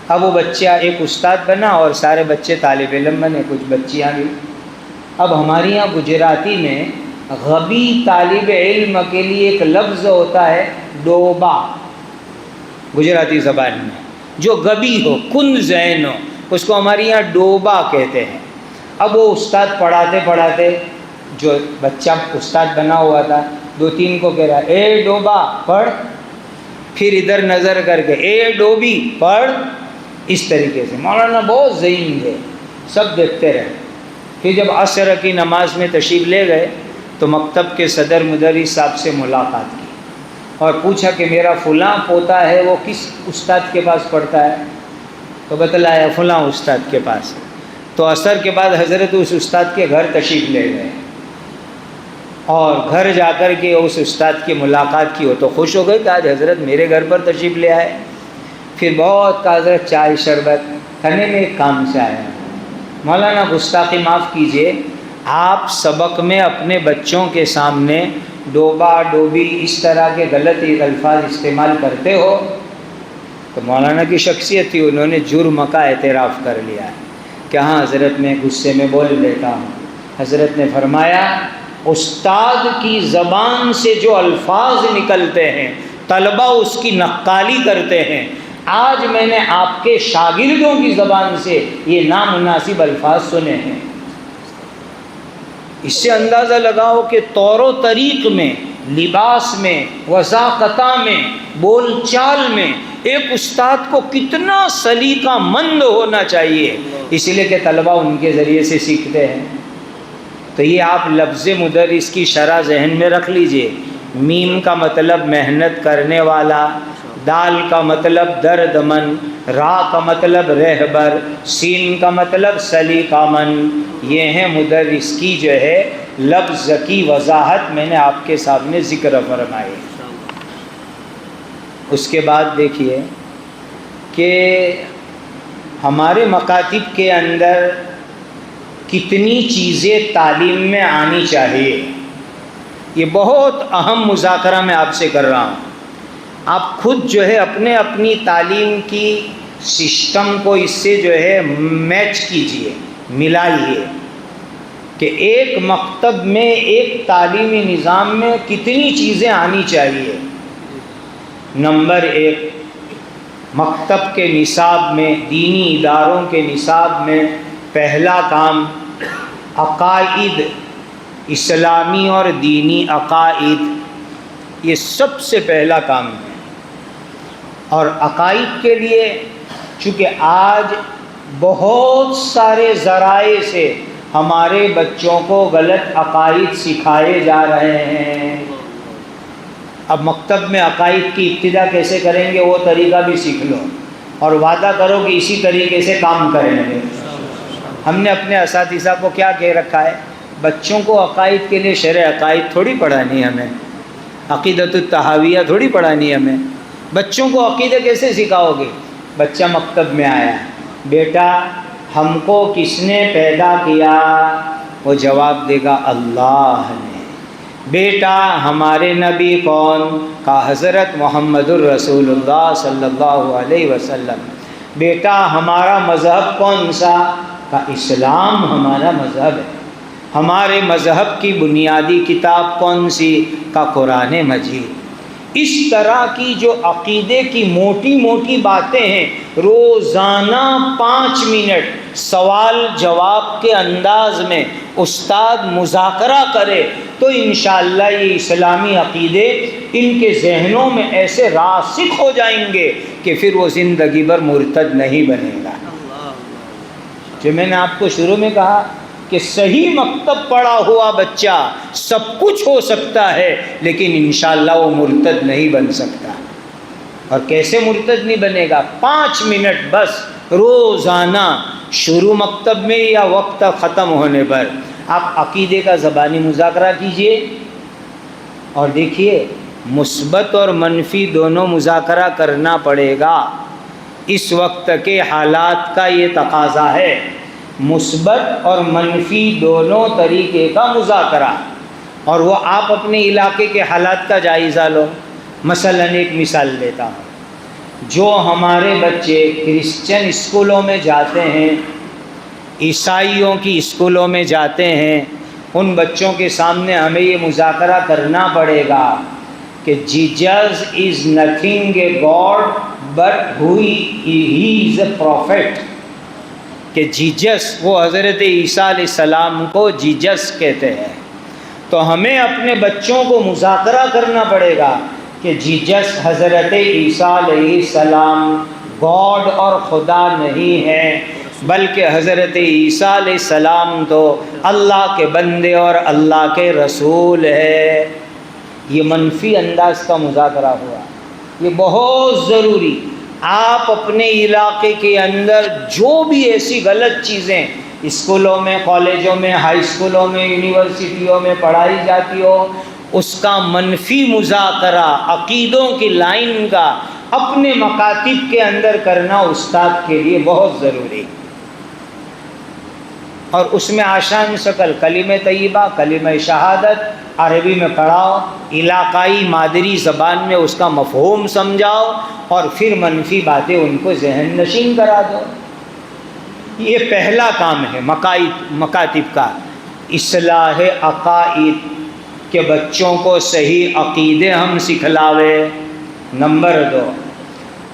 اب وہ بچہ ایک استاد بنا اور سارے بچے طالب علم بنے، کچھ بچیاں بھی۔ اب ہمارے یہاں گجراتی میں غبی طالب علم کے لیے ایک لفظ ہوتا ہے ڈوبا، گجراتی زبان میں، جو غبی ہو، کن ذہن ہو، اس کو ہمارے یہاں ڈوبا کہتے ہیں۔ اب وہ استاد پڑھاتے پڑھاتے جو بچہ استاد بنا ہوا تھا 2-3 کو کہہ رہا اے ڈوبا پڑھ، پھر ادھر نظر کر کے اے ڈوبی پڑھ، اس طریقے سے مولانا بہت ذہین تھے، سب دیکھتے رہے۔ پھر جب عصر کی نماز میں تشریف لے گئے تو مکتب کے صدر مدرس صاحب سے ملاقات کی اور پوچھا کہ میرا فلاں پوتا ہے وہ کس استاد کے پاس پڑھتا ہے؟ تو بتلایا فلاں استاد کے پاس۔ تو عصر کے بعد حضرت اس استاد کے گھر تشریف لے گئے اور گھر جا کر کے اس استاد کی ملاقات کی۔ وہ تو خوش ہو گئے کہ آج حضرت میرے گھر پر تشریف لے آئے۔ پھر بہت کہا حضرت چائے شربت کھانے میں ایک کام سے آیا، مولانا گستاخی معاف کیجئے، آپ سبق میں اپنے بچوں کے سامنے ڈوبا ڈوبی اس طرح کے غلط الفاظ استعمال کرتے ہو؟ تو مولانا کی شخصیت تھی، انہوں نے جرم کا اعتراف کر لیا کہ ہاں حضرت میں غصے میں بول دیتا ہوں۔ حضرت نے فرمایا استاد کی زبان سے جو الفاظ نکلتے ہیں طلبہ اس کی نقالی کرتے ہیں، آج میں نے آپ کے شاگردوں کی زبان سے یہ نامناسب الفاظ سنے ہیں۔ اس سے اندازہ لگاؤ کہ طور و طریق میں، لباس میں، وضاقتہ میں، بول چال میں ایک استاد کو کتنا سلیقہ مند ہونا چاہیے، اس لیے کہ طلبہ ان کے ذریعے سے سیکھتے ہیں۔ تو یہ آپ لفظ مدرس کی شرح ذہن میں رکھ لیجئے۔ میم کا مطلب محنت کرنے والا، دال کا مطلب درد مند، را کا مطلب رہبر، سین کا مطلب سلیقہ مند۔ یہ ہیں مدرس کی جو ہے لفظ کی وضاحت میں نے آپ کے سامنے ذکر فرمائی۔ اس کے بعد دیکھیے کہ ہمارے مکاتب کے اندر کتنی چیزیں تعلیم میں آنی چاہیے، یہ بہت اہم مذاکرہ میں آپ سے کر رہا ہوں۔ آپ خود جو ہے اپنی تعلیم کی سسٹم کو اس سے جو ہے میچ کیجئے، ملائیے کہ ایک مکتب میں، ایک تعلیمی نظام میں کتنی چیزیں آنی چاہیے۔ نمبر 1، مکتب کے نصاب میں، دینی اداروں کے نصاب میں پہلا کام عقائد، اسلامی اور دینی عقائد، یہ سب سے پہلا کام ہے۔ اور عقائد کے لیے چونکہ آج بہت سارے ذرائع سے ہمارے بچوں کو غلط عقائد سکھائے جا رہے ہیں، اب مکتب میں عقائد کی ابتدا کیسے کریں گے وہ طریقہ بھی سیکھ لو اور وعدہ کرو کہ اسی طریقے سے کام کریں گے۔ ہم نے اپنے اساتذہ کو کیا کہہ رکھا ہے، بچوں کو عقائد کے لیے شرع عقائد تھوڑی پڑھانی ہے ہمیں، عقیدۃ الطحاویہ تھوڑی پڑھانی ہے ہمیں۔ بچوں کو عقیدہ کیسے سکھاؤ گے؟ بچہ مکتب میں آیا، بیٹا ہم کو کس نے پیدا کیا؟ وہ جواب دے گا اللہ نے۔ بیٹا ہمارے نبی کون؟ کہا حضرت محمد الرسول اللہ صلی اللہ علیہ وسلم۔ بیٹا ہمارا مذہب کون سا؟ کہا اسلام ہمارا مذہب ہے۔ ہمارے مذہب کی بنیادی کتاب کون سی؟ کہا قرآن مجید۔ اس طرح کی جو عقیدے کی موٹی موٹی باتیں ہیں، روزانہ 5 منٹ سوال جواب کے انداز میں استاد مذاکرہ کرے تو انشاءاللہ یہ اسلامی عقیدے ان کے ذہنوں میں ایسے راسخ ہو جائیں گے کہ پھر وہ زندگی بھر مرتد نہیں بنے گا۔ جو میں نے آپ کو شروع میں کہا کہ صحیح مکتب پڑھا ہوا بچہ سب کچھ ہو سکتا ہے لیکن انشاءاللہ وہ مرتد نہیں بن سکتا۔ اور کیسے مرتد نہیں بنے گا؟ 5 منٹ بس روزانہ، شروع مکتب میں یا وقت ختم ہونے پر آپ عقیدے کا زبانی مذاکرہ کیجئے۔ اور دیکھیے مثبت اور منفی دونوں مذاکرہ کرنا پڑے گا، اس وقت کے حالات کا یہ تقاضا ہے، مثبت اور منفی دونوں طریقے کا مذاکرہ۔ اور وہ آپ اپنے علاقے کے حالات کا جائزہ لو۔ مثلا ایک مثال دیتا ہوں، جو ہمارے بچے کرسچن اسکولوں میں جاتے ہیں، عیسائیوں کی اسکولوں میں جاتے ہیں، ان بچوں کے سامنے ہمیں یہ مذاکرہ کرنا پڑے گا کہ Jesus is nothing a God but he is a prophet. کہ جیجس، وہ حضرت عیسیٰ علیہ السلام کو جیجس کہتے ہیں، تو ہمیں اپنے بچوں کو مذاکرہ کرنا پڑے گا کہ جیجس حضرت عیسیٰ علیہ السلام گاڈ اور خدا نہیں ہے، بلکہ حضرت عیسیٰ علیہ السلام تو اللہ کے بندے اور اللہ کے رسول ہے۔ یہ منفی انداز کا مذاکرہ ہوا، یہ بہت ضروری۔ آپ اپنے علاقے کے اندر جو بھی ایسی غلط چیزیں اسکولوں میں، کالجوں میں، ہائی اسکولوں میں، یونیورسٹیوں میں پڑھائی جاتی ہو، اس کا منفی مذاکرہ عقیدوں کی لائن کا اپنے مکاتب کے اندر کرنا استاد کے لیے بہت ضروری، اور اس میں آسان شکل کلمہ طیبہ، کلمہ شہادت عربی میں پڑھاؤ، علاقائی مادری زبان میں اس کا مفہوم سمجھاؤ، اور پھر منفی باتیں ان کو ذہن نشین کرا دو۔ یہ پہلا کام ہے مکاتب کا، اصلاح عقائد، کہ بچوں کو صحیح عقیدے ہم سکھلاوے۔ نمبر 2،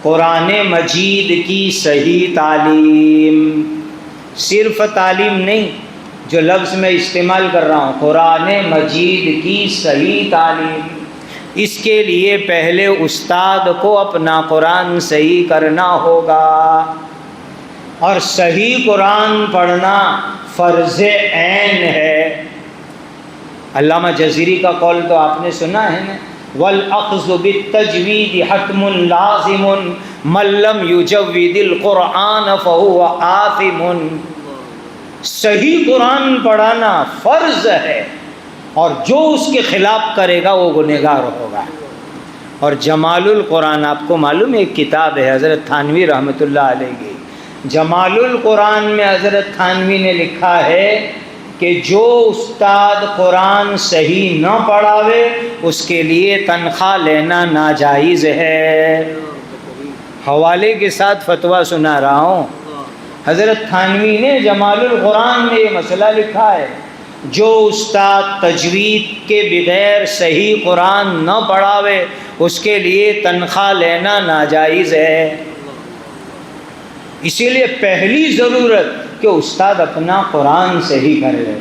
قرآن مجید کی صحیح تعلیم، صرف تعلیم نہیں، جو لفظ میں استعمال کر رہا ہوں، قرآن مجید کی صحیح تعلیم، اس کے لیے پہلے استاد کو اپنا قرآن صحیح کرنا ہوگا، اور صحیح قرآن پڑھنا فرض عین ہے۔ علامہ جزیری کا قول تو آپ نے سنا ہے نا، وَالْأَخْذُ بِالتَّجْوِيدِ حَتْمٌ لَازِمٌ مَنْ لَمْ يُجَوِّدِ الْقُرْآنَ فَهُوَ آثِمٌ۔ صحیح قرآن پڑھانا فرض ہے، اور جو اس کے خلاف کرے گا وہ گنہگار ہوگا۔ اور جمال القرآن، آپ کو معلوم ہے ایک کتاب ہے حضرت تھانوی رحمۃ اللہ علیہ کی، جمال القرآن میں حضرت تھانوی نے لکھا ہے کہ جو استاد قرآن صحیح نہ پڑھاوے اس کے لیے تنخواہ لینا ناجائز ہے۔ حوالے کے ساتھ فتویٰ سنا رہا ہوں، حضرت تھانوی نے جمال القرآن میں یہ مسئلہ لکھا ہے، جو استاد تجوید کے بغیر صحیح قرآن نہ پڑھاوے اس کے لیے تنخواہ لینا ناجائز ہے۔ اسی لیے پہلی ضرورت کہ استاد اپنا قرآن صحیح کر لے۔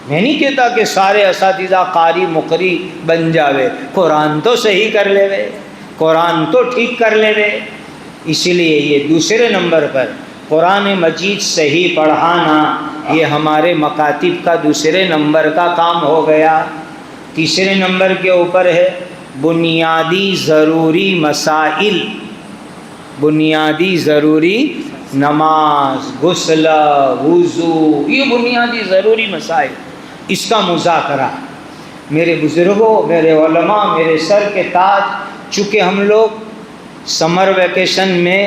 میں نہیں کہتا کہ سارے اساتذہ قاری مقری بن جاوے، قرآن تو صحیح کر لے وے، قرآن تو ٹھیک کر لے وے۔ اسی لیے یہ دوسرے نمبر پر قرآن مجید صحیح پڑھانا، یہ ہمارے مکاتب کا دوسرے نمبر کا کام ہو گیا۔ تیسرے نمبر کے اوپر ہے بنیادی ضروری مسائل، بنیادی ضروری نماز، غسل، وضو، یہ بنیادی ضروری مسائل، اس کا مذاکرہ۔ میرے بزرگوں، میرے علماء، میرے سر کے تاج، چونکہ ہم لوگ سمر ویکیشن میں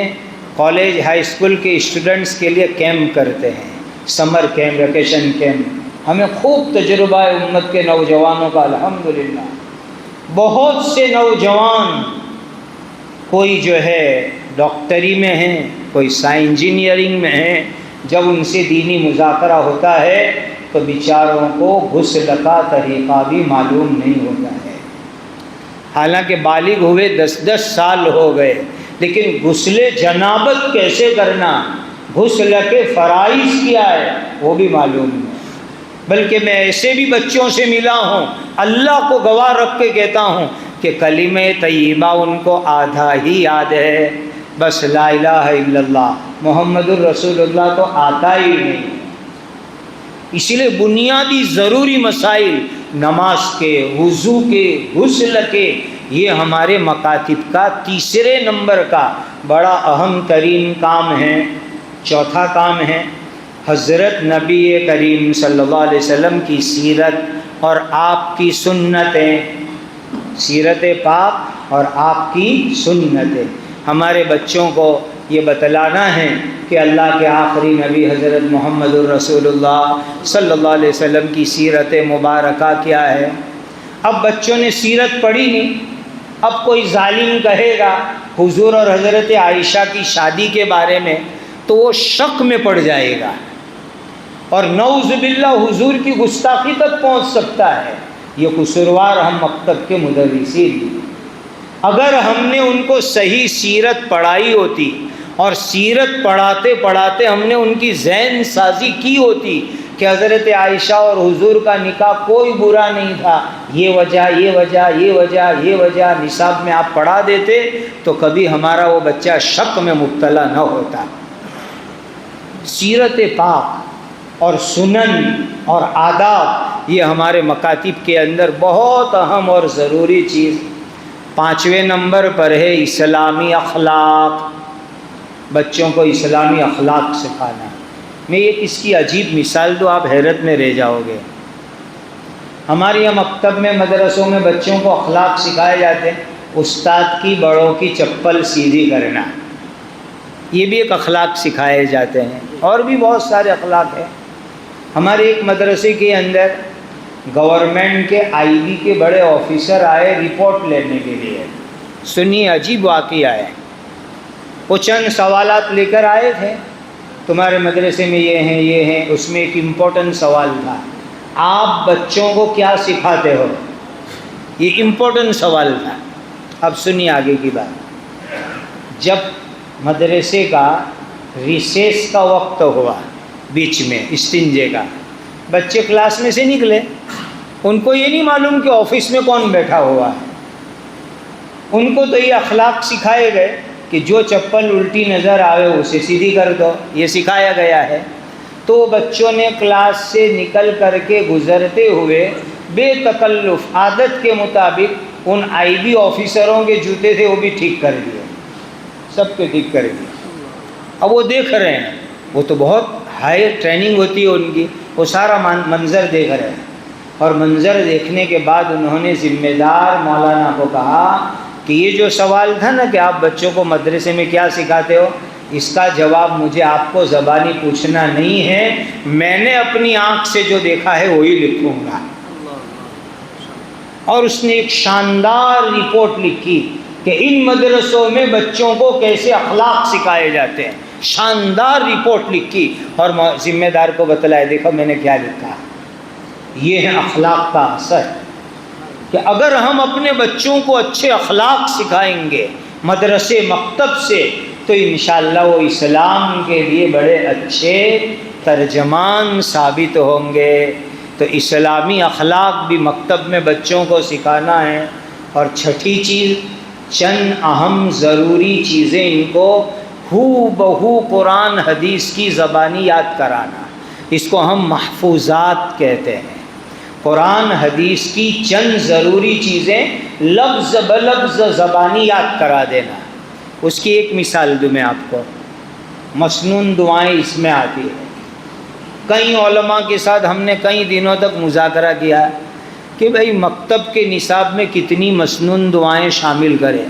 کالج ہائی اسکول کے اسٹوڈنٹس کے لیے کیمپ کرتے ہیں، سمر کیمپ، ویکیشن کیمپ، ہمیں خوب تجربہ ہے امت کے نوجوانوں کا الحمدللہ۔ بہت سے نوجوان کوئی جو ہے ڈاکٹری میں ہیں، کوئی انجینئرنگ میں ہیں، جب ان سے دینی مذاکرہ ہوتا ہے تو بیچاروں کو غسل کا طریقہ بھی معلوم نہیں ہوتا ہے، حالانکہ بالغ ہوئے 10 سال ہو گئے، لیکن غسل جنابت کیسے کرنا، غسل کے فرائض کیا ہے وہ بھی معلوم نہیں۔ بلکہ میں ایسے بھی بچوں سے ملا ہوں، اللہ کو گواہ رکھ کے کہتا ہوں کہ کلمہ طیبہ ان کو آدھا ہی یاد ہے، بس لا الہ الا اللہ محمد الرسول اللہ تو آتا ہی نہیں۔ اسی لیے بنیادی ضروری مسائل، نماز کے، وضو کے، غسل کے، یہ ہمارے مکاتب کا تیسرے نمبر کا بڑا اہم ترین کام ہے۔ چوتھا کام ہے حضرت نبی کریم صلی اللہ علیہ وسلم کی سیرت اور آپ کی سنتیں، سیرت پاک اور آپ کی سنتیں۔ ہمارے بچوں کو یہ بتلانا ہے کہ اللہ کے آخری نبی حضرت محمد الرسول اللہ صلی اللہ علیہ وسلم کی سیرت مبارکہ کیا ہے۔ اب بچوں نے سیرت پڑھی نہیں، اب کوئی ظالم کہے گا حضور اور حضرت عائشہ کی شادی کے بارے میں تو وہ شک میں پڑ جائے گا، اور نعوذ باللہ حضور کی گستاخی تک پہنچ سکتا ہے۔ یہ قصوروار ہم مکتب کے مدرسین، اگر ہم نے ان کو صحیح سیرت پڑھائی ہوتی اور سیرت پڑھاتے پڑھاتے ہم نے ان کی ذہن سازی کی ہوتی کہ حضرت عائشہ اور حضور کا نکاح کوئی برا نہیں تھا، یہ وجہ یہ وجہ یہ وجہ یہ وجہ نصاب میں آپ پڑھا دیتے تو کبھی ہمارا وہ بچہ شک میں مبتلا نہ ہوتا۔ سیرت پاک اور سنن اور آداب یہ ہمارے مکاتب کے اندر بہت اہم اور ضروری چیز۔ 5ویں نمبر پر ہے اسلامی اخلاق، بچوں کو اسلامی اخلاق سکھانا۔ میں ایک اس کی عجیب مثال دوں، آپ حیرت میں رہ جاؤ گے۔ ہمارے یہاں مکتب میں مدرسوں میں بچوں کو اخلاق سکھائے جاتے ہیں۔ استاد کی بڑوں کی چپل سیدھی کرنا، یہ بھی ایک اخلاق سکھائے جاتے ہیں، اور بھی بہت سارے اخلاق ہیں۔ ہمارے ایک مدرسے کے اندر گورنمنٹ کے آئی بی کے بڑے آفیسر آئے رپورٹ لینے کے لیے، سنیے عجیب واقعہ ہے۔ وہ چند سوالات لے کر آئے تھے، تمہارے مدرسے میں یہ ہیں، اس میں ایک امپورٹنٹ سوال تھا، آپ بچوں کو کیا سکھاتے ہو؟ یہ امپورٹنٹ سوال تھا۔ اب سنیے آگے کی بات۔ جب مدرسے کا ریسیس کا وقت ہوا، بیچ میں استنجے کا، بچے کلاس میں سے نکلے، ان کو یہ نہیں معلوم کہ آفس میں کون بیٹھا ہوا ہے۔ ان کو تو یہ اخلاق سکھائے گئے کہ جو چپل الٹی نظر آئے اسے سیدھی کر دو، یہ سکھایا گیا ہے۔ تو بچوں نے کلاس سے نکل کر کے گزرتے ہوئے بے تکلف عادت کے مطابق ان آئی بی آفیسروں کے جوتے تھے وہ بھی ٹھیک کر دیے، سب کے ٹھیک کر دیے۔ اب وہ دیکھ رہے ہیں، وہ تو بہت ہائی ٹریننگ ہوتی ہے ان کی، وہ سارا منظر دیکھ رہے ہیں، اور منظر دیکھنے کے بعد انہوں نے ذمہ دار مولانا کو کہا کہ یہ جو سوال تھا نا کہ آپ بچوں کو مدرسے میں کیا سکھاتے ہو، اس کا جواب مجھے آپ کو زبانی پوچھنا نہیں ہے، میں نے اپنی آنکھ سے جو دیکھا ہے وہی لکھوں گا۔ اور اس نے ایک شاندار رپورٹ لکھی کہ ان مدرسوں میں بچوں کو کیسے اخلاق سکھائے جاتے ہیں، شاندار رپورٹ لکھی، اور ذمہ دار کو بتلایا دیکھو میں نے کیا لکھا۔ یہ ہے اخلاق کا اثر، کہ اگر ہم اپنے بچوں کو اچھے اخلاق سکھائیں گے مدرسے مکتب سے تو انشاءاللہ وہ اسلام کے لیے بڑے اچھے ترجمان ثابت ہوں گے۔ تو اسلامی اخلاق بھی مکتب میں بچوں کو سکھانا ہے۔ اور چھٹی چیز، چند اہم ضروری چیزیں ان کو ہو بہو قرآن حدیث کی زبانی یاد کرانا، اس کو ہم محفوظات کہتے ہیں۔ قرآن حدیث کی چند ضروری چیزیں لفظ بلفظ زبانی یاد کرا دینا۔ اس کی ایک مثال دوں میں آپ کو، مسنون دعائیں اس میں آتی ہے۔ کئی علماء کے ساتھ ہم نے کئی دنوں تک مذاکرہ کیا کہ بھئی مکتب کے نصاب میں کتنی مسنون دعائیں شامل کریں،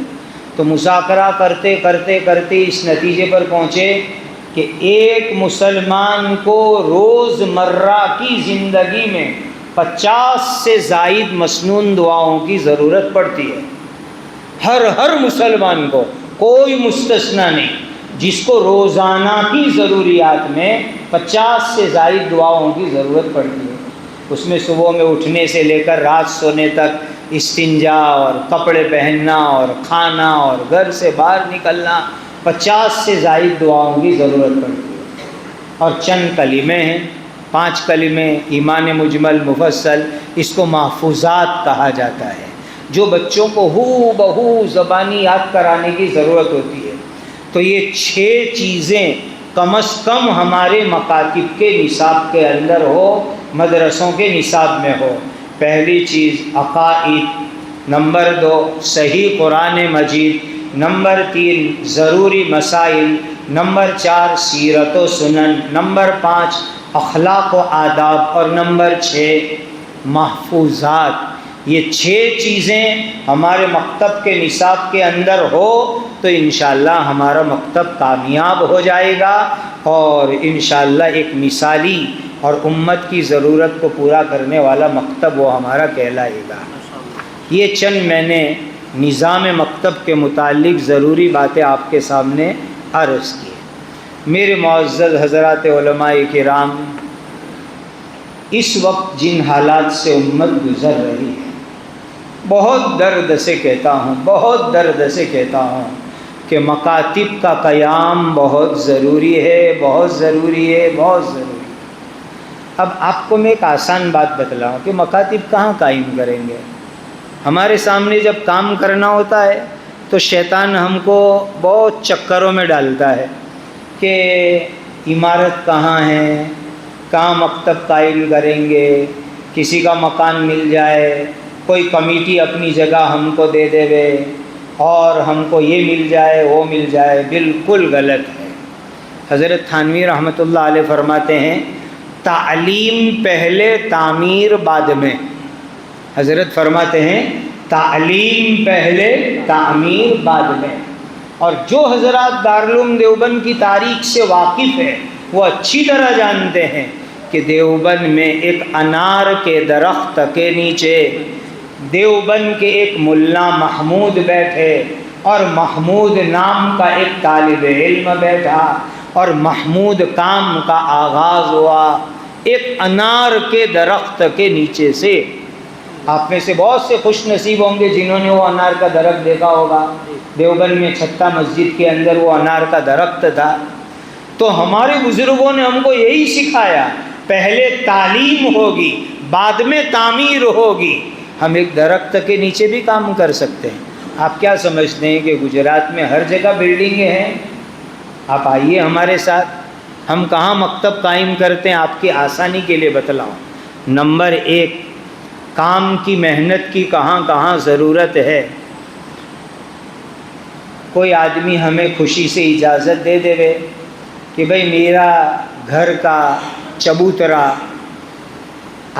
تو مذاکرہ کرتے کرتے کرتے اس نتیجے پر پہنچے کہ ایک مسلمان کو روز مرہ کی زندگی میں 50 سے زائد مسنون دعاؤں کی ضرورت پڑتی ہے۔ ہر مسلمان کو، کوئی مستثنیٰ نہیں، جس کو روزانہ کی ضروریات میں 50 سے زائد دعاؤں کی ضرورت پڑتی ہے۔ اس میں صبح میں اٹھنے سے لے کر رات سونے تک استنجا اور کپڑے پہننا اور کھانا اور گھر سے باہر نکلنا، 50 سے زائد دعاؤں کی ضرورت پڑتی ہے۔ اور چند کلمے ہیں، 5 کلمے، ایمان مجمل مفصل، اس کو محفوظات کہا جاتا ہے، جو بچوں کو ہو بہو زبانی یاد کرانے کی ضرورت ہوتی ہے۔ تو یہ 6 چیزیں کم از کم ہمارے مکاتب کے نصاب کے اندر ہو، مدرسوں کے نصاب میں ہو۔ پہلی چیز عقائد، نمبر 2 صحیح قرآن مجید، نمبر 3 ضروری مسائل، نمبر 4 سیرت و سنن، نمبر 5 اخلاق و آداب، اور نمبر 6 محفوظات۔ یہ 6 چیزیں ہمارے مکتب کے نصاب کے اندر ہو تو انشاءاللہ ہمارا مکتب کامیاب ہو جائے گا، اور انشاءاللہ ایک مثالی اور امت کی ضرورت کو پورا کرنے والا مکتب وہ ہمارا کہلائے گا۔ یہ چند میں نے نظام مکتب کے متعلق ضروری باتیں آپ کے سامنے عرض کی۔ میرے معزز حضرات علماء کرام، اس وقت جن حالات سے امت گزر رہی ہے، بہت درد سے کہتا ہوں، بہت درد سے کہتا ہوں کہ مکاتب کا قیام بہت ضروری ہے، بہت ضروری ہے، بہت ضروری ہے۔ اب آپ کو میں ایک آسان بات بتلاؤں کہ مکاتب کہاں قائم کریں گے؟ ہمارے سامنے جب کام کرنا ہوتا ہے تو شیطان ہم کو بہت چکروں میں ڈالتا ہے کہ عمارت کہاں ہے، کہاں مکتب قائم کریں گے، کسی کا مکان مل جائے، کوئی کمیٹی اپنی جگہ ہم کو دے دے وے اور ہم کو یہ مل جائے وہ مل جائے، بالکل غلط ہے۔ حضرت تھانوی رحمۃ اللہ علیہ فرماتے ہیں تعلیم پہلے تعمیر بعد میں۔ حضرت فرماتے ہیں تعلیم پہلے تعمیر بعد میں۔ اور جو حضرات دارالعلوم دیوبند کی تاریخ سے واقف ہیں وہ اچھی طرح جانتے ہیں کہ دیوبند میں ایک انار کے درخت کے نیچے دیوبند کے ایک ملا محمود بیٹھے اور محمود نام کا ایک طالب علم بیٹھا اور محمود کام کا آغاز ہوا ایک انار کے درخت کے نیچے سے۔ آپ میں سے بہت سے خوش نصیب ہوں گے جنہوں نے وہ انار کا درخت دیکھا ہوگا۔ دیوبند میں چھتہ مسجد کے اندر وہ انار کا درخت تھا۔ تو ہمارے بزرگوں نے ہم کو یہی سکھایا، پہلے تعلیم ہوگی بعد میں تعمیر ہوگی۔ ہم ایک درخت کے نیچے بھی کام کر سکتے ہیں۔ آپ کیا سمجھتے ہیں کہ گجرات میں ہر جگہ بلڈنگیں ہیں؟ آپ آئیے ہمارے ساتھ، ہم کہاں مکتب قائم کرتے ہیں آپ کی آسانی کے لیے بتلاؤں۔ نمبر 1، کام کی محنت کی کہاں کہاں ضرورت ہے۔ کوئی آدمی ہمیں خوشی سے اجازت دے دے کہ بھئی میرا گھر کا چبوترا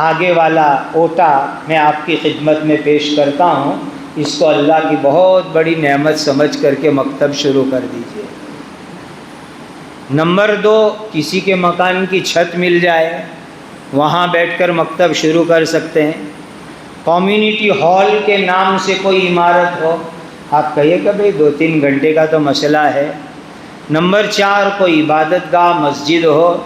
آگے والا اوٹا میں آپ کی خدمت میں پیش کرتا ہوں، اس کو اللہ کی بہت بڑی نعمت سمجھ کر کے مکتب شروع کر دیجئے۔ نمبر 2، کسی کے مکان کی چھت مل جائے وہاں بیٹھ کر مکتب شروع کر سکتے ہیں۔ کمیونٹی ہال کے نام سے کوئی عمارت ہو، آپ کہیے کہ بھئی 2-3 گھنٹے کا تو مسئلہ ہے۔ نمبر 4، کوئی عبادت گاہ مسجد ہو۔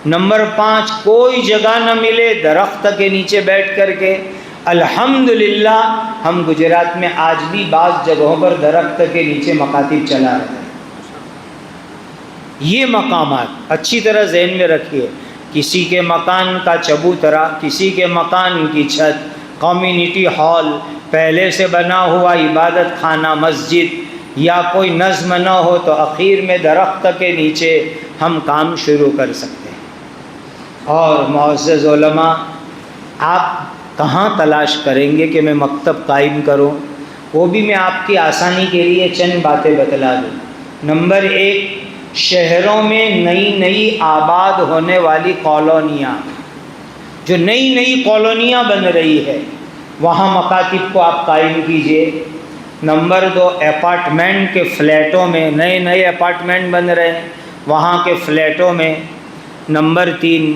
نمبر 5، کوئی جگہ نہ ملے درخت کے نیچے بیٹھ کر کے۔ الحمدللہ ہم گجرات میں آج بھی بعض جگہوں پر درخت کے نیچے مکاتب چلا رہے ہیں۔ یہ مقامات اچھی طرح ذہن میں رکھیے، کسی کے مکان کا چبوترا، کسی کے مکان کی چھت، کمیونٹی ہال، پہلے سے بنا ہوا عبادت خانہ مسجد یا کوئی نظم نہ ہو تو اخیر میں درخت کے نیچے ہم کام شروع کر سکتے ہیں۔ اور معزز علماء، آپ کہاں تلاش کریں گے کہ میں مکتب قائم کروں؟ وہ بھی میں آپ کی آسانی کے لیے چند باتیں بتلا دوں۔ نمبر 1، شہروں میں نئی آباد ہونے والی کالونیاں، جو نئی کالونیاں بن رہی ہے وہاں مکاتب کو آپ قائم کیجئے۔ نمبر 2، اپارٹمنٹ کے فلیٹوں میں، نئے اپارٹمنٹ بن رہے ہیں وہاں کے فلیٹوں میں۔ نمبر 3،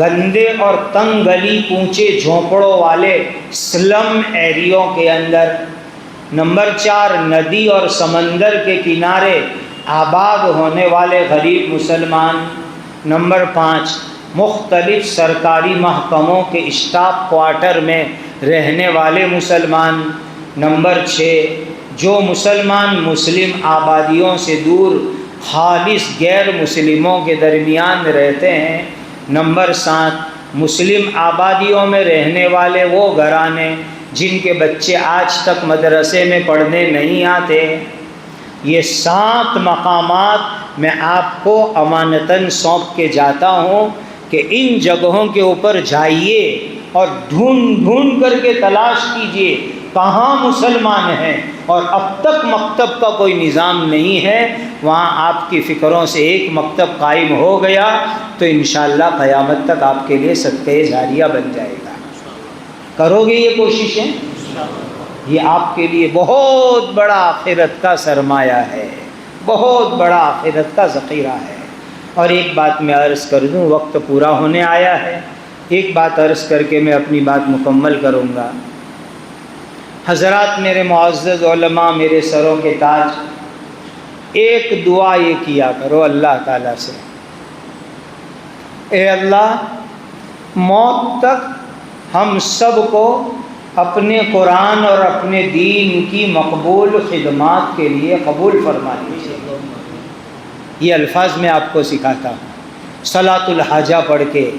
گندے اور تنگ گلی کوچے جھونپڑوں والے سلم ایریوں کے اندر۔ نمبر 4، ندی اور سمندر کے کنارے آباد ہونے والے غریب مسلمان۔ نمبر 5، مختلف سرکاری محکموں کے اسٹاف کوارٹر میں رہنے والے مسلمان۔ نمبر 6، جو مسلمان مسلم آبادیوں سے دور خالص غیر مسلموں کے درمیان رہتے ہیں۔ نمبر 7، مسلم آبادیوں میں رہنے والے وہ گھرانے جن کے بچے آج تک مدرسے میں پڑھنے نہیں آتے۔ یہ 7 مقامات میں آپ کو امانتاً سونپ کے جاتا ہوں کہ ان جگہوں کے اوپر جائیے اور ڈھونڈ کر کے تلاش کیجئے کہاں مسلمان ہیں، اور اب تک مکتب کا کوئی نظام نہیں ہے، وہاں آپ کی فکروں سے ایک مکتب قائم ہو گیا تو انشاءاللہ قیامت تک آپ کے لیے صدقہ جاریہ بن جائے گا۔ کرو گے یہ کوششیں؟ یہ آپ کے لیے بہت بڑا آخرت کا سرمایہ ہے، بہت بڑا آخرت کا ذخیرہ ہے۔ اور ایک بات میں عرض کر دوں، وقت پورا ہونے آیا ہے، ایک بات عرض کر کے میں اپنی بات مکمل کروں گا۔ حضرات میرے معزز علماء، میرے سروں کے تاج، ایک دعا یہ کیا کرو اللہ تعالیٰ سے، اے اللہ موت تک ہم سب کو اپنے قرآن اور اپنے دین کی مقبول خدمات کے لیے قبول فرما لیجیے۔ یہ الفاظ میں آپ کو سکھاتا ہوں۔ صلاۃ الحاجہ پڑھ کے،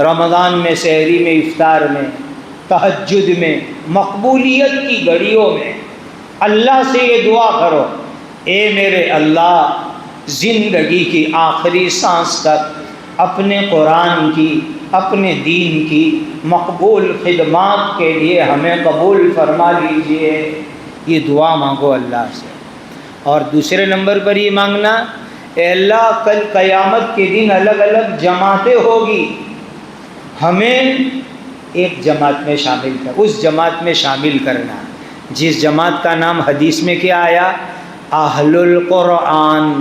رمضان میں سحری میں، افطار میں، تہجد میں، مقبولیت کی گھڑیوں میں اللہ سے یہ دعا کرو، اے میرے اللہ، زندگی کی آخری سانس تک اپنے قرآن کی، اپنے دین کی مقبول خدمات کے لیے ہمیں قبول فرما لیجئے۔ یہ دعا مانگو اللہ سے۔ اور دوسرے نمبر پر یہ مانگنا، اے اللہ، کل قیامت کے دن الگ الگ جماعتیں ہوگی، ہمیں ایک جماعت میں شامل کر، اس جماعت میں شامل کرنا جس جماعت کا نام حدیث میں کیا آیا؟ اہل القرآن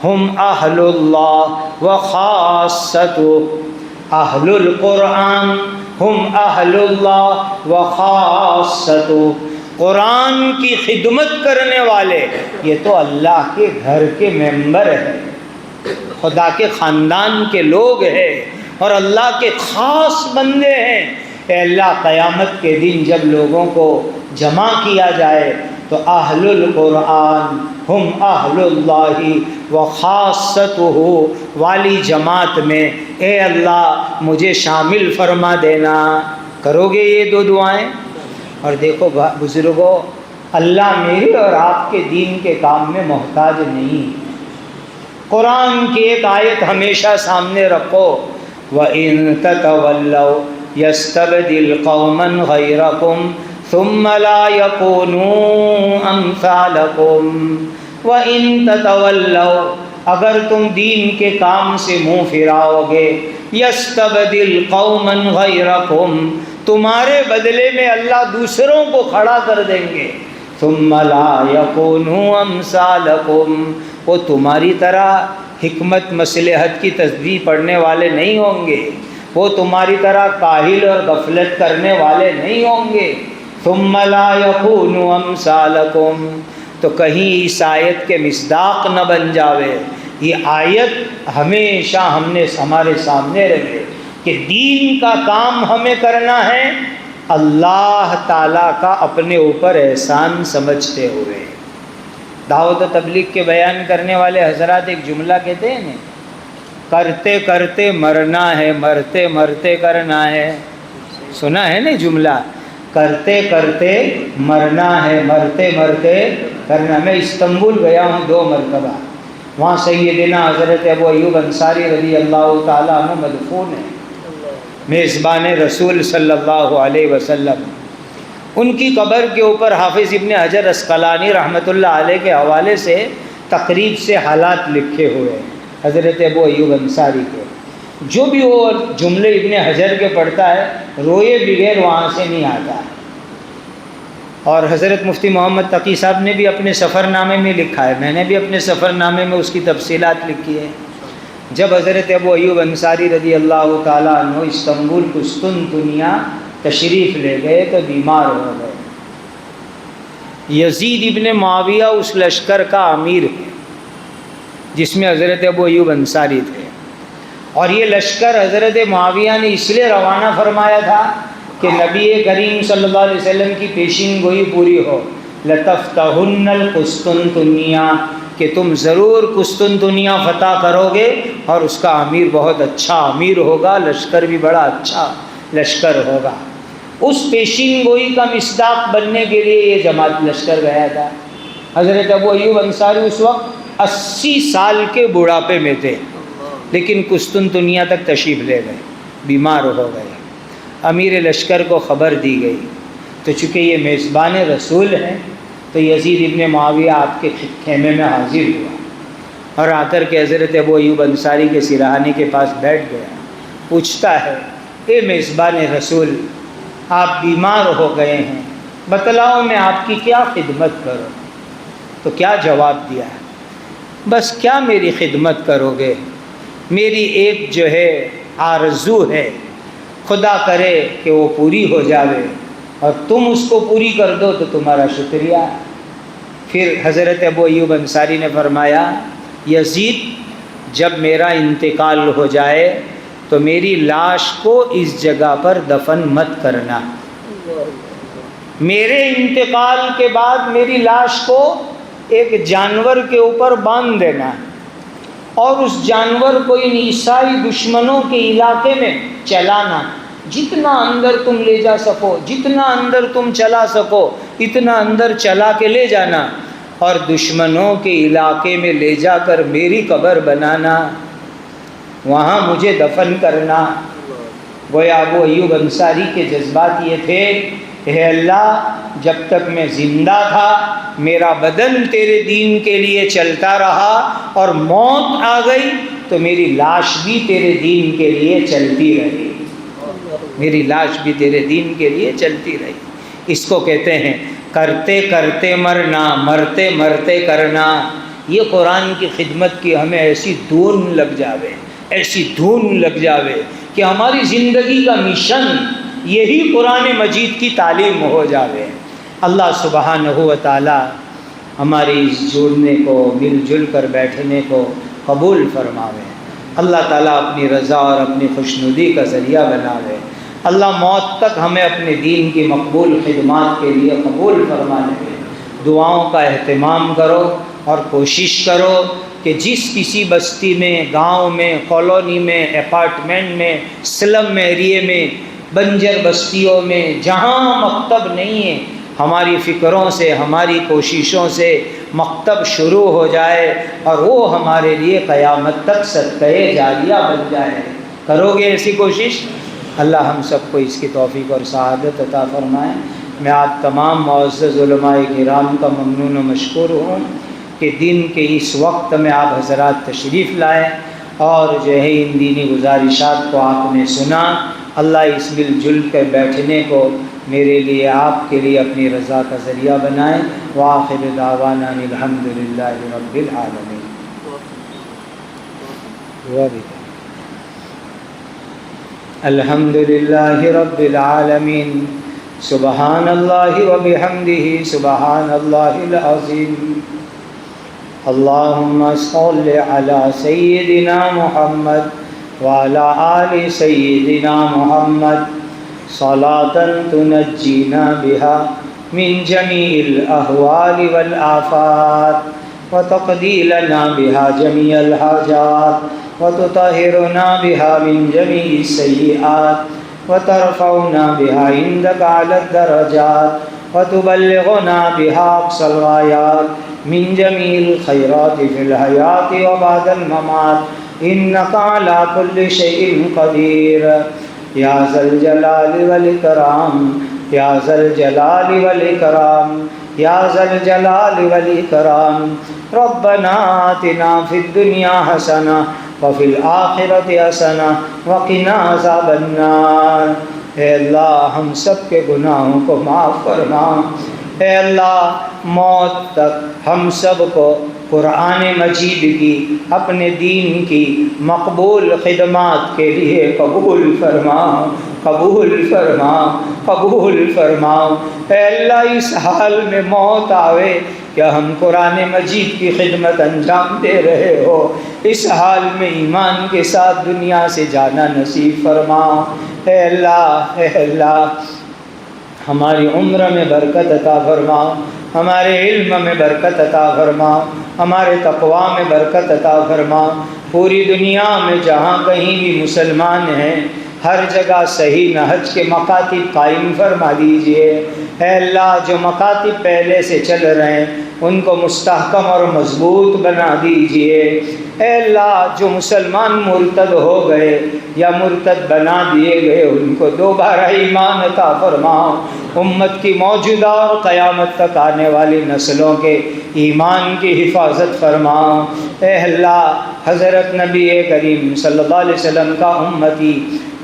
ہم اہل اللہ و خاصتہ۔ اہل القرآن ہم اہل اللہ و خاصتہ۔ قرآن کی خدمت کرنے والے یہ تو اللہ کے گھر کے ممبر ہیں، خدا کے خاندان کے لوگ ہیں اور اللہ کے خاص بندے ہیں۔ اے اللہ، قیامت کے دن جب لوگوں کو جمع کیا جائے تو اہل القرآن ہم اہل اللہ و خاصتہ والی جماعت میں اے اللہ مجھے شامل فرما دینا۔ کرو گے یہ دو دعائیں؟ اور دیکھو بزرگوں، اللہ میرے اور آپ کے دین کے کام میں محتاج نہیں۔ قرآن کی ایک آیت ہمیشہ سامنے رکھو، وَإِن تَتَوَلَّوْا يَسْتَبْدِلْ قَوْمًا غَيْرَكُمْ ثُمَّ لَا يَكُونُوا أَمْثَالَكُمْ۔ وَإِن تَتَوَلَّوْا، اگر تم دین کے کام سے منہ پھراؤ گے، يَسْتَبْدِلْ قَوْمًا غَيْرَكُمْ، تمہارے بدلے میں اللہ دوسروں کو کھڑا کر دیں گے۔ ثُمَّ لَا يَكُونُوا أَمْثَالَكُمْ، وہ تمہاری طرح حکمت مصلحت کی تسبیح پڑھنے والے نہیں ہوں گے، وہ تمہاری طرح کاہل اور غفلت کرنے والے نہیں ہوں گے۔ ثم لا يكونوا امثالكم، تو کہیں اس آیت کے مصداق نہ بن جاوے۔ یہ آیت ہمیشہ ہمارے سامنے رہے کہ دین کا کام ہمیں کرنا ہے اللہ تعالیٰ کا اپنے اوپر احسان سمجھتے ہوئے۔ دعوت و تبلیغ کے بیان کرنے والے حضرات ایک جملہ کہتے ہیں نا، کرتے کرتے مرنا ہے، مرتے مرتے کرنا ہے۔ سنا ہے نا جملہ، کرتے کرتے مرنا ہے، مرتے مرتے کرنا۔ میں استنبول گیا ہوں 2 مرتبہ، وہاں سیدنا حضرت ابو ایوب انصاری رضی اللہ تعالیٰ عنہ مدفون ہیں، میزبان رسول صلی اللہ علیہ وسلم۔ ان کی قبر کے اوپر حافظ ابن حجر عسقلانی رحمۃ اللہ علیہ کے حوالے سے تقریب سے حالات لکھے ہوئے ہیں حضرت ابو ایوب انصاری کے۔ جو بھی وہ جملے ابن حجر کے پڑھتا ہے روئے بغیر وہاں سے نہیں آتا۔ اور حضرت مفتی محمد تقی صاحب نے بھی اپنے سفر نامے میں لکھا ہے، میں نے بھی اپنے سفر نامے میں اس کی تفصیلات لکھی ہے۔ جب حضرت ابو ایوب انصاری رضی اللہ تعالیٰ عنہ استنبول قسطنطنیہ تشریف لے گئے تو بیمار ہو گئے۔ یزید ابن معاویہ اس لشکر کا امیر ہے جس میں حضرت ابو ایوب انصاری تھے، اور یہ لشکر حضرت معاویہ نے اس لیے روانہ فرمایا تھا کہ نبی کریم صلی اللہ علیہ وسلم کی پیشین گوئی پوری ہو، لتفتحن القسطنطنیہ، کہ تم ضرور قسطنطنیہ فتح کرو گے اور اس کا امیر بہت اچھا امیر ہوگا، لشکر بھی بڑا اچھا لشکر ہوگا۔ اس پیشین گوئی کا مصداق بننے کے لیے یہ جماعت لشکر گیا تھا۔ حضرت ابو ایوب انصاری اس وقت 80 سال کے بڑھاپے میں تھے، لیکن قسطنطنیہ تک تشریف لے گئے، بیمار ہو گئے۔ امیر لشکر کو خبر دی گئی، تو چونکہ یہ میزبان رسول ہیں تو یزید ابن معاویہ آپ کے خیمے میں حاضر ہوا اور آ کر کے حضرت ابو ایوب انصاری کے سرہانے کے پاس بیٹھ گیا۔ پوچھتا ہے، اے میزبان رسول، آپ بیمار ہو گئے ہیں، بتلاؤ میں آپ کی کیا خدمت کروں؟ تو کیا جواب دیا ہے؟ بس کیا میری خدمت کرو گے، میری ایک جو ہے آرزو ہے، خدا کرے کہ وہ پوری ہو جاوے اور تم اس کو پوری کر دو تو تمہارا شکریہ۔ پھر حضرت ابو ایوب انصاری نے فرمایا، یزید، جب میرا انتقال ہو جائے تو میری لاش کو اس جگہ پر دفن مت کرنا، میرے انتقال کے بعد میری لاش کو ایک جانور کے اوپر باندھ دینا اور اس جانور کو ان عیسائی دشمنوں کے علاقے میں چلانا، جتنا اندر تم لے جا سکو، جتنا اندر تم چلا سکو اتنا اندر چلا کے لے جانا، اور دشمنوں کے علاقے میں لے جا کر میری قبر بنانا، وہاں مجھے دفن کرنا۔ گویا ابو ایوب انصاری کے جذبات یہ تھے، اے اللہ جب تک میں زندہ تھا میرا بدن تیرے دین کے لیے چلتا رہا، اور موت آ گئی تو میری لاش بھی تیرے دین کے لیے چلتی رہی، میری لاش بھی تیرے دین کے لیے چلتی رہی۔ اس کو کہتے ہیں کرتے کرتے مرنا، مرتے مرتے کرنا۔ یہ قرآن کی خدمت کی ہمیں ایسی دھن لگ جاوے، ایسی دھن لگ جاوے کہ ہماری زندگی کا مشن یہی قرآن مجید کی تعلیم ہو جاوے۔ اللہ سبحانہ و تعالی ہماری اس جڑنے کو، مل جل کر بیٹھنے کو قبول فرماوے۔ اللہ تعالیٰ اپنی رضا اور اپنی خوشنودی کا ذریعہ بناوے۔ اللہ موت تک ہمیں اپنے دین کی مقبول خدمات کے لیے قبول فرما لے۔ دعاؤں کا اہتمام کرو اور کوشش کرو کہ جس کسی بستی میں، گاؤں میں، کالونی میں، اپارٹمنٹ میں، سلم ایریے میں، بنجر بستیوں میں، جہاں مکتب نہیں ہے، ہماری فکروں سے، ہماری کوششوں سے مکتب شروع ہو جائے اور وہ ہمارے لیے قیامت تک صدقہ جاریہ بن جائے۔ کرو گے ایسی کوشش؟ اللہ ہم سب کو اس کی توفیق اور سعادت عطا فرمائے۔ میں آپ تمام معزز علماء کرام کا ممنون و مشکور ہوں کہ دن کے اس وقت میں آپ حضرات تشریف لائے اور جو ہے ان دینی گزارشات کو آپ نے سنا۔ اللہ اس مل جل کے بیٹھنے کو میرے لیے، آپ کے لیے اپنی رضا کا ذریعہ بنائے۔ وآخر دعوانا الحمد للہ رب العالمین۔ الحمد للہ رب العالمین، سبحان اللہ وبحمدہ، سبحان اللہ العظیم۔ اللہم صل علی سیدنا محمد وعلی آل سیدنا محمد صلاة تنجینا بہا من جمیع الاحوال والآفات وتقضی لنا بہا جمیع الحاجات وتطہرنا بہا من جمیع السیئات وترفعنا بہا عندک علی الدرجات وتبلغنا بہا اقصى الغایات من جمیع الخیرات فی الحیات وبعد الممات انک علی کل شیء قدیر۔ یا ذا الجلال والاکرام، یا ذا الجلال والاکرام، یا ذا الجلال والاکرام۔ ربنا آتنا فی الدنیا حسنہ وفی الآخرۃ حسنہ وقنا عذاب النار۔ اے اللہ ہم سب کے گناہوں کو معاف فرما۔ اے اللہ موت تک ہم سب کو قرآن مجید کی، اپنے دین کی مقبول خدمات کے لیے قبول فرما، قبول فرما، قبول فرما۔ اے اللہ اس حال میں موت آوے کہ ہم قرآن مجید کی خدمت انجام دے رہے ہو، اس حال میں ایمان کے ساتھ دنیا سے جانا نصیب فرما۔ اے اللہ، اے اللہ ہماری عمر میں برکت عطا فرما، ہمارے علم میں برکت عطا فرما، ہمارے تقویٰ میں برکت عطا فرما۔ پوری دنیا میں جہاں کہیں بھی مسلمان ہیں ہر جگہ صحیح نہج کے مکاتب قائم فرما دیجئے۔ اے اللہ جو مکاتب پہلے سے چل رہے ہیں ان کو مستحکم اور مضبوط بنا دیجئے۔ اے اللہ جو مسلمان مرتد ہو گئے یا مرتد بنا دیے گئے ان کو دوبارہ ایمان عطا فرماؤ۔ امت کی موجودہ اور قیامت تک آنے والی نسلوں کے ایمان کی حفاظت فرماؤ۔ اے اللہ حضرت نبی کریم صلی اللہ علیہ وسلم کا امتی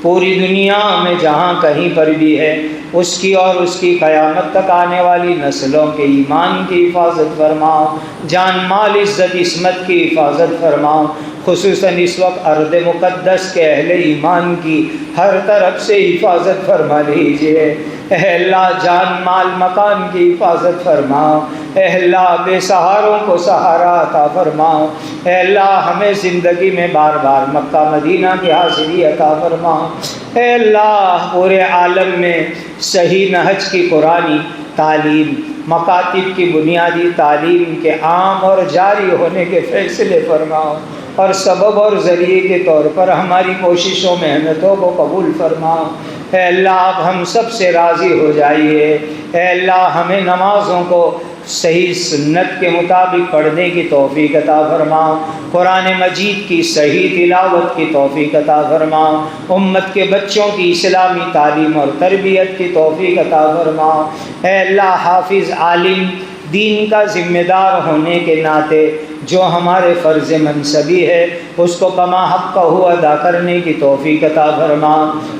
پوری دنیا میں جہاں کہیں پر بھی ہے اس کی اور اس کی قیامت تک آنے والی نسلوں کے ایمان کی حفاظت فرماؤ، جان مال عزت عصمت کی حفاظت فرماؤ۔ خصوصاً اس وقت ارض مقدس کے اہل ایمان کی ہر طرف سے حفاظت فرما لیجئے۔ اے اللہ جان مال مکان کی حفاظت فرماؤ۔ اے اللہ بے سہاروں کو سہارا عطا فرماؤ۔ اے اللہ ہمیں زندگی میں بار بار مکہ مدینہ کی حاضری عطا فرماؤ۔ اے اللہ پورے عالم میں صحیح نہج کی قرآنی تعلیم، مکاتب کی بنیادی تعلیم کے عام اور جاری ہونے کے فیصلے فرماؤ، اور سبب اور ذریعے کے طور پر ہماری کوششوں محنتوں کو قبول فرماؤ۔ اے اللہ آپ ہم سب سے راضی ہو جائیے۔ اے اللہ ہمیں نمازوں کو صحیح سنت کے مطابق پڑھنے کی توفیق عطا فرماؤ، قرآن مجید کی صحیح تلاوت کی توفیق عطا فرماؤ، امت کے بچوں کی اسلامی تعلیم اور تربیت کی توفیق عطا فرماؤ۔ اے اللہ حافظ عالم دین کا ذمہ دار ہونے کے ناطے جو ہمارے فرض منصبی ہے اس کو کما حق ادا کرنے کی توفیق عطا فرما۔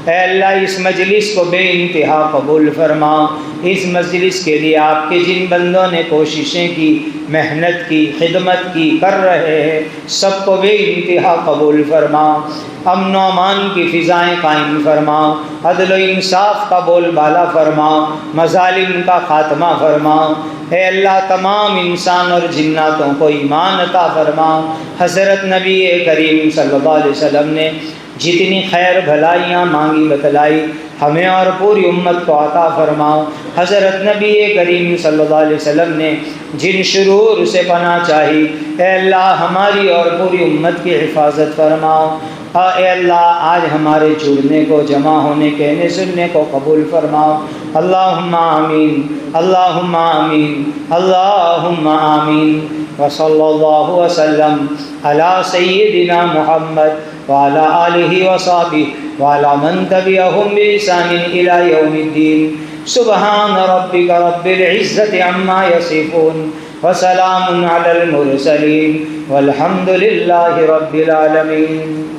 اے اللہ اس مجلس کو بے انتہا قبول فرما۔ اس مجلس کے لیے آپ کے جن بندوں نے کوششیں کی، محنت کی، خدمت کی، کر رہے ہیں، سب کو بے انتہا قبول فرما۔ امن و امان کی فضائیں قائم فرما، عدل و انصاف کا بول بالا فرما، مظالم کا خاتمہ فرما۔ اے اللہ تمام انسان اور جناتوں کو ایمان عطا فرما۔ حضرت نبی کریم صلی اللہ علیہ وسلم نے جتنی خیر بھلائیاں مانگی بتلائی ہمیں اور پوری امت کو عطا فرماؤ۔ حضرت نبی کریم صلی اللہ علیہ وسلم نے جن شرور سے پناہ چاہی اے اللہ ہماری اور پوری امت کی حفاظت فرماؤ۔ اے اللہ آج ہمارے جڑنے کو، جمع ہونے، کہنے سننے کو قبول فرماؤ۔ اللہم آمین، اللہم آمین، اللہم آمین۔ وصلی اللہ وسلم علی سیدنا محمد وعلی آلہ وصحبہ وعلی من تبعہم بإحسان الی یوم الدین۔ سبحان ربک رب العزت عما یصفون وسلام علی المرسلین والحمد للہ رب العالمین۔